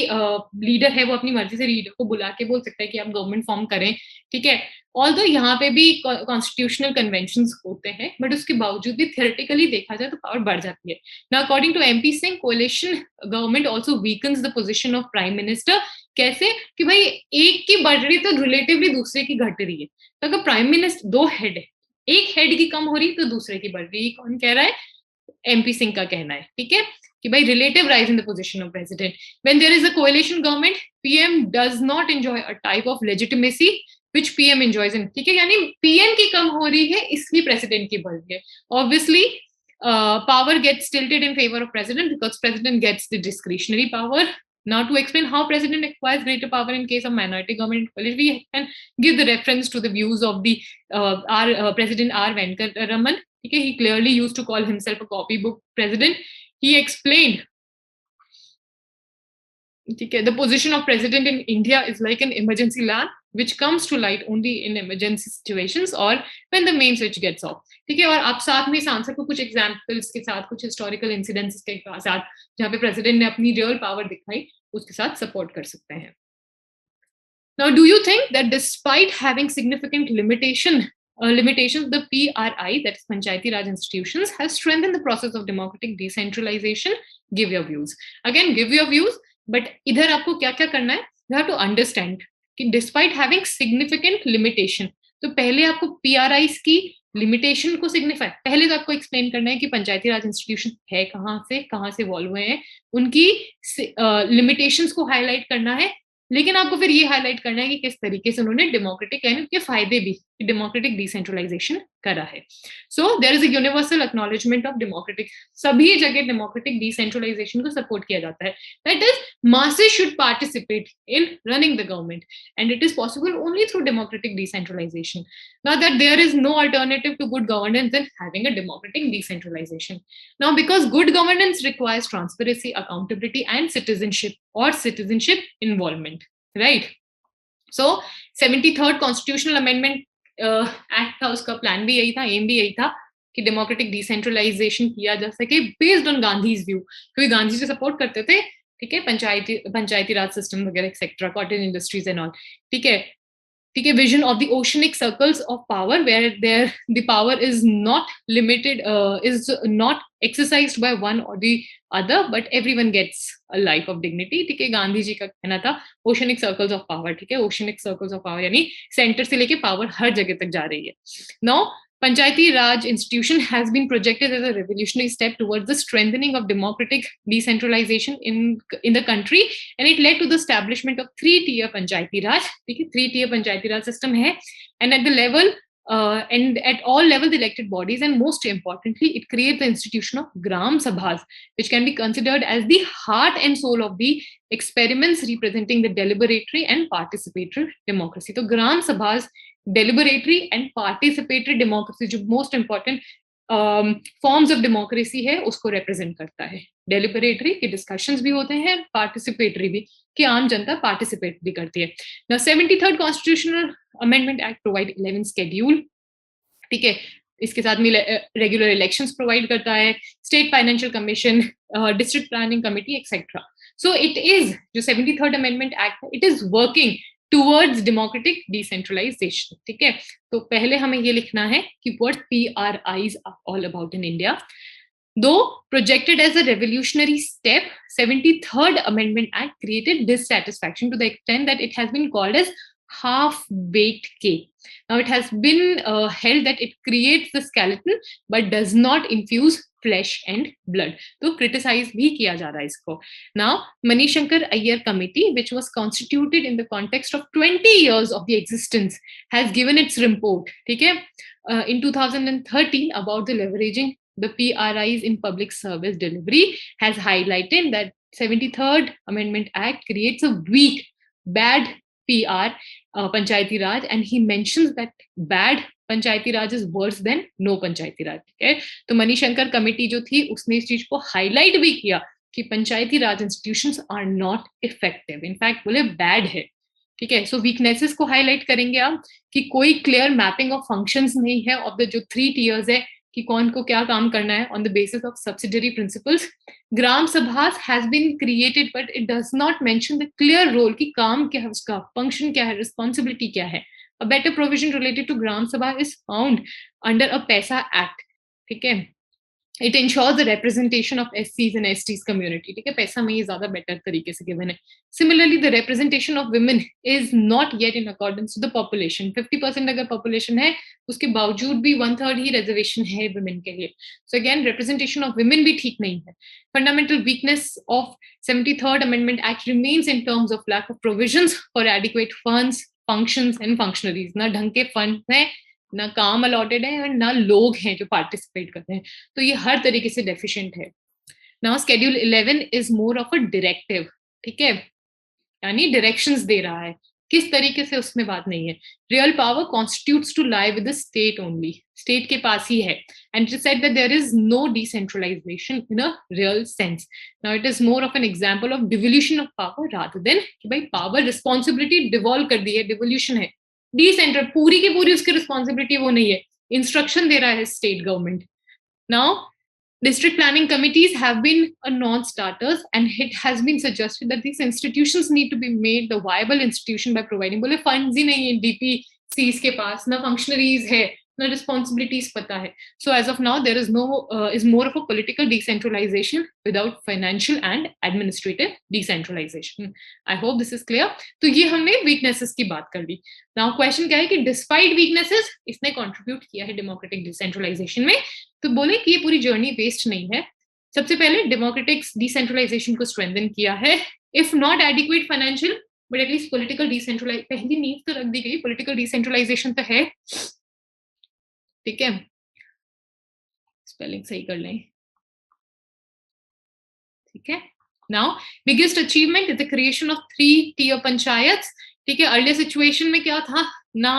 लीडर है वो अपनी मर्जी से लीडर को बुला के बोल सकता है कि आप गवर्नमेंट फॉर्म करें, ठीक है। ऑल्दो यहाँ पे भी कॉन्स्टिट्यूशनल कन्वेंशन होते हैं, बट उसके बावजूद भी थियोरेटिकली देखा जाए तो पावर बढ़ जाती है। Now according to MP Singh, कोalition government also weakens the position of prime minister. कैसे कि भाई एक की बढ़ रही तो रिलेटिवली दूसरे की घट रही है, तो अगर प्राइम मिनिस्टर दो हेड है, एक हेड की कम हो रही तो दूसरे की बढ़ रही है, कौन कह रहा है? एमपी सिंह का कहना है, ठीक है, कि भाई relative rise in the position of president when there is a coalition government, PM does not enjoy a type of legitimacy which PM enjoys in, ठीक है, यानी पीएम की कम हो रही है इसलिए प्रेसिडेंट की बढ़ रही है। Obviously power gets tilted in favor of president because president gets the discretionary power. Now, to explain how president acquires greater power in case of minority government, we can give the reference to the views of the our President R. Venkataraman. Okay, he clearly used to call himself a copybook president. He explained, okay, the position of president in India is like an emergency lamp which comes to light only in emergency situations or when the main switch gets off. ठीक है, और आप साथ में इस आंसर को कुछ एग्जाम्पल्स के साथ, कुछ हिस्टोरिकल इंसिडेंट्स के साथ जहाँ पे प्रेसिडेंट ने अपनी रियल पावर दिखाई, उसके साथ सपोर्ट कर सकते हैं। Now, do you think that despite having significant limitations, the PRI, that is Panchayati Raj institutions, has strengthened the process of democratic decentralization? Give your views. Again, give your views, but इधर आपको क्या क्या करना है? You have to understand कि despite having significant limitation, तो पहले आपको PRIs की लिमिटेशन को सिग्निफाई, पहले तो आपको एक्सप्लेन करना है कि पंचायती राज इंस्टीट्यूशन है कहाँ से इवॉल्व हुए हैं, उनकी लिमिटेशंस को हाईलाइट करना है, लेकिन आपको फिर ये हाईलाइट करना है कि किस तरीके से उन्होंने डेमोक्रेटिक यानी उनके फायदे भी डेमोक्रेटिक डिसेंट्रलाइजेशन करा है। So there is a universal acknowledgement of democratic, सभी जगह डेमोक्रेटिक डिसेंट्रलाइजेशन को सपोर्ट किया जाता है। That is masses should participate in running the government, and it is possible only through democratic decentralization. Now that there is no alternative to good governance than having a democratic decentralization. Now, because good governance requires transparency, accountability, and citizenship involvement, right? So 73rd constitutional amendment act था, उसका प्लान भी यही था, एम भी यही था कि डेमोक्रेटिक डिसेंट्रलाइजेशन किया जा सके बेस्ड ऑन गांधीज व्यू, क्योंकि गांधी जी सपोर्ट करते थे, ठीक है, पंचायती राज सिस्टम वगैरह etcetera, cotton industries and all, ठीक है, ठीक है, vision of the oceanic circles of power where there the power is not limited, is not exercised by one or the other, but everyone gets a life of dignity, ठीक है, गांधी जी का कहना था oceanic circles of power, ठीक है, oceanic circles of power यानी सेंटर से लेके पावर हर जगह तक जा रही है। Now, Panchayati Raj institution has been projected as a revolutionary step towards the strengthening of democratic decentralization in the country, and it led to the establishment of three-tier Panchayati Raj. Three-tier Panchayati Raj system hai, and at the level and at all levels, the elected bodies, and most importantly, it creates the institution of Gram Sabhas, which can be considered as the heart and soul of the experiments representing the deliberatory and participatory democracy. So, Gram Sabhas deliberatory and participatory democracy, जो most important forms of democracy है, उसको रिप्रेजेंट करता है। डेलिबरेटरी के डिस्कशंस भी होते हैं, पार्टिसिपेटरी भी, कि आम जनता पार्टिसिपेट भी करती है। The 73rd constitutional amendment act provide 11 schedule, ठीक है, इसके साथ में रेगुलर इलेक्शंस प्रोवाइड करता है, state financial commission, district planning committee etcetera. So it is जो 73rd अमेंडमेंट एक्ट है, it is working towards democratic decentralization, ठीक है। तो पहले हमें ये लिखना है कि what PRIs are all about in India. Though projected as a revolutionary step, 73rd Amendment Act created dissatisfaction to the extent that it has been called as half-baked cake. Now, it has been held that it creates the skeleton but does not infuse flesh and blood. तो criticize भी किया जा रहा है इसको. Now, Manishankar Iyer Committee, which was constituted in the context of 20 years of the existence, has given its report, ठीक है, in 2013 about the leveraging the PRIs in public service delivery, has highlighted that 73rd Amendment Act creates a weak, bad PR, Panchayati Raj, and he mentions that bad Panchayati Raj is worse than no Panchayati Raj, ठीक है। तो मणिशंकर कमेटी जो थी उसने इस चीज को हाईलाइट भी किया कि Panchayati Raj institutions are not effective, in fact बोले बैड है, ठीक है। सो वीकनेसेस को हाईलाइट करेंगे आप कि कोई क्लियर मैपिंग ऑफ फंक्शंस नहीं है ऑफ द जो 3 tiers है कि कौन को क्या काम करना है on the basis of subsidiary principles. Gram Sabha has been created but it does not mention the clear role कि काम क्या है, उसका फंक्शन क्या है, रिस्पॉन्सिबिलिटी क्या है। A better provision related to Gram Sabha is found under a PESA act, ठीक है। It ensures the representation of SCs and STs community, ठीक है। पैसा में ये ज्यादा बेटर तरीके से गिवन है। Similarly the representation of women is not yet in accordance to the population. 50% अगर पॉपुलेशन है उसके बावजूद भी 1/3 ही रिजर्वेशन है वुमेन के लिए। So again representation of women भी ठीक नहीं है। Fundamental weakness of 73rd amendment act remains in terms of lack of provisions for adequate funds, functions and functionaries. ना ढंग के फंड है, ना काम अलॉटेड है और ना लोग हैं जो पार्टिसिपेट करते हैं, तो ये हर तरीके से डेफिशिएंट है। Now schedule 11 is more of a directive, ठीक है, यानी डायरेक्शंस दे रहा है, किस तरीके से उसमें बात नहीं है। Real power constitutes to lie with the state only, state के पास ही है। And it is said that there is no decentralization in a real sense. Now it is more of an example of devolution of power rather than कि भाई पावर रिस्पॉन्सिबिलिटी डिवॉल्व कर दी है, डिवोल्यूशन है। डिसेंट्रल पूरी की पूरी उसकी रिस्पॉन्सिबिलिटी वो नहीं है, इंस्ट्रक्शन दे रहा है state government. Now district planning committees have been a non-starters and it has been suggested that these institutions need to be made the viable institution by providing, बोले funds ही नहीं है DPCs के पास, ना functionaries है, ना responsibilities पता है। So as of now there is no is more of a political decentralization without financial and administrative decentralization. I hope this is clear. तो ये हमने weaknesses की बात कर ली। Now question क्या है कि despite weaknesses इसने contribute किया है democratic decentralization में। तो बोले कि ये पूरी जर्नी वेस्ट नहीं है। सबसे पहले डेमोक्रेटिक डिसेंट्रलाइजेशन को स्ट्रेंथन किया है, if not adequate financial but at least political decentralize, पहली नींव तो रख दी गई, पॉलिटिकल डिसेंट्रलाइजेशन तो है, ठीक है। स्पेलिंग सही कर लें, ठीक है। Now biggest achievement is the creation of 3-tier panchayat, ठीक है। अर्लियर सिचुएशन में क्या था ना,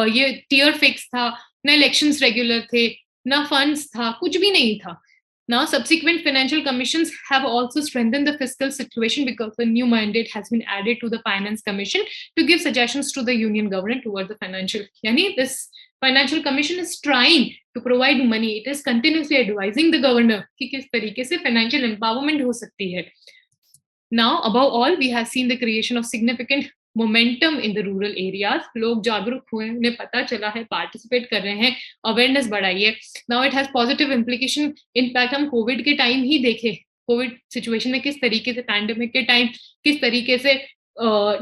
ये टियर फिक्स था, ना इलेक्शंस रेगुलर थे, ना फंड्स था, कुछ भी नहीं था। Now, subsequent financial commissions have also strengthened the fiscal situation because a new mandate has been added to the Finance Commission to give suggestions to the Union government towards the financial. Yani, this Financial Commission is trying to provide money. It is continuously advising the governor कि किस तरीके से financial empowerment हो सकती है. Now, above all, we have seen the creation of significant momentum in the rural areas. लोग जागरूक हुए, उन्हें पता चला है, पार्टिसिपेट कर रहे हैं, अवेयरनेस बढ़ाई है। Now it has positive implication. In fact हम कोविड के टाइम ही देखे, कोविड सिचुएशन में किस तरीके से, पैंडेमिक के टाइम किस तरीके से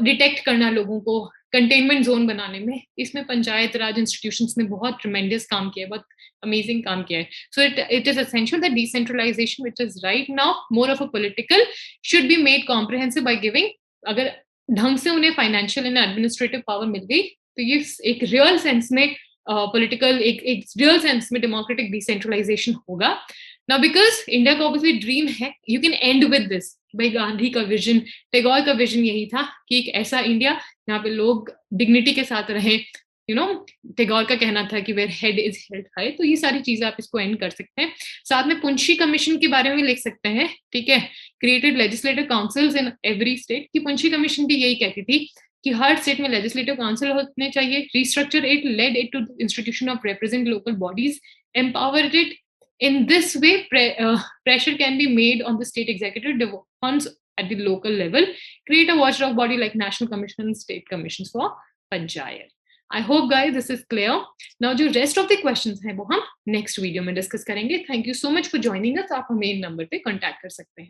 डिटेक्ट करना लोगों को, कंटेनमेंट जोन बनाने में, इसमें पंचायत राज इंस्टीट्यूशंस ने बहुत ट्रेमेंडस काम किया है, बहुत अमेजिंग काम किया है। So it is essential that decentralization which is right now more of a political should be made comprehensive by giving, अगर ढंग से उन्हें फाइनेंशियल एंड एडमिनिस्ट्रेटिव पावर मिल गई तो ये एक रियल सेंस में पॉलिटिकल एक रियल सेंस में डेमोक्रेटिक डिसेंट्रलाइजेशन होगा। नाउ बिकॉज इंडिया का ऑब्वियसली ड्रीम है, you can and with this, भाई गांधी का विजन, टैगोर का विजन यही था कि एक ऐसा इंडिया जहाँ पे लोग डिग्निटी के साथ रहें, यू नो, टैगोर का कहना था कि where head is held high. तो ये सारी चीजें आप इसको एंड कर सकते हैं। साथ में पुंछी कमीशन के बारे में लिख सकते हैं, ठीक है, created legislative councils in every state, की पुंछी कमीशन भी यही कहती थी कि हर स्टेट में लेजिस्लेटिव काउंसिल होने चाहिए। Restructure it, led it to institution of represent local bodies, empowered it. In this way, pressure can be made on the state executive to funds at the local level, create a watchdog body like National Commission and State Commissions for Panchayat. I hope guys this is clear. Now जो rest of the questions हैं वो हम next video में discuss करेंगे. Thank you so much for joining us. आप हमें इन नंबर पे contact कर सकते हैं.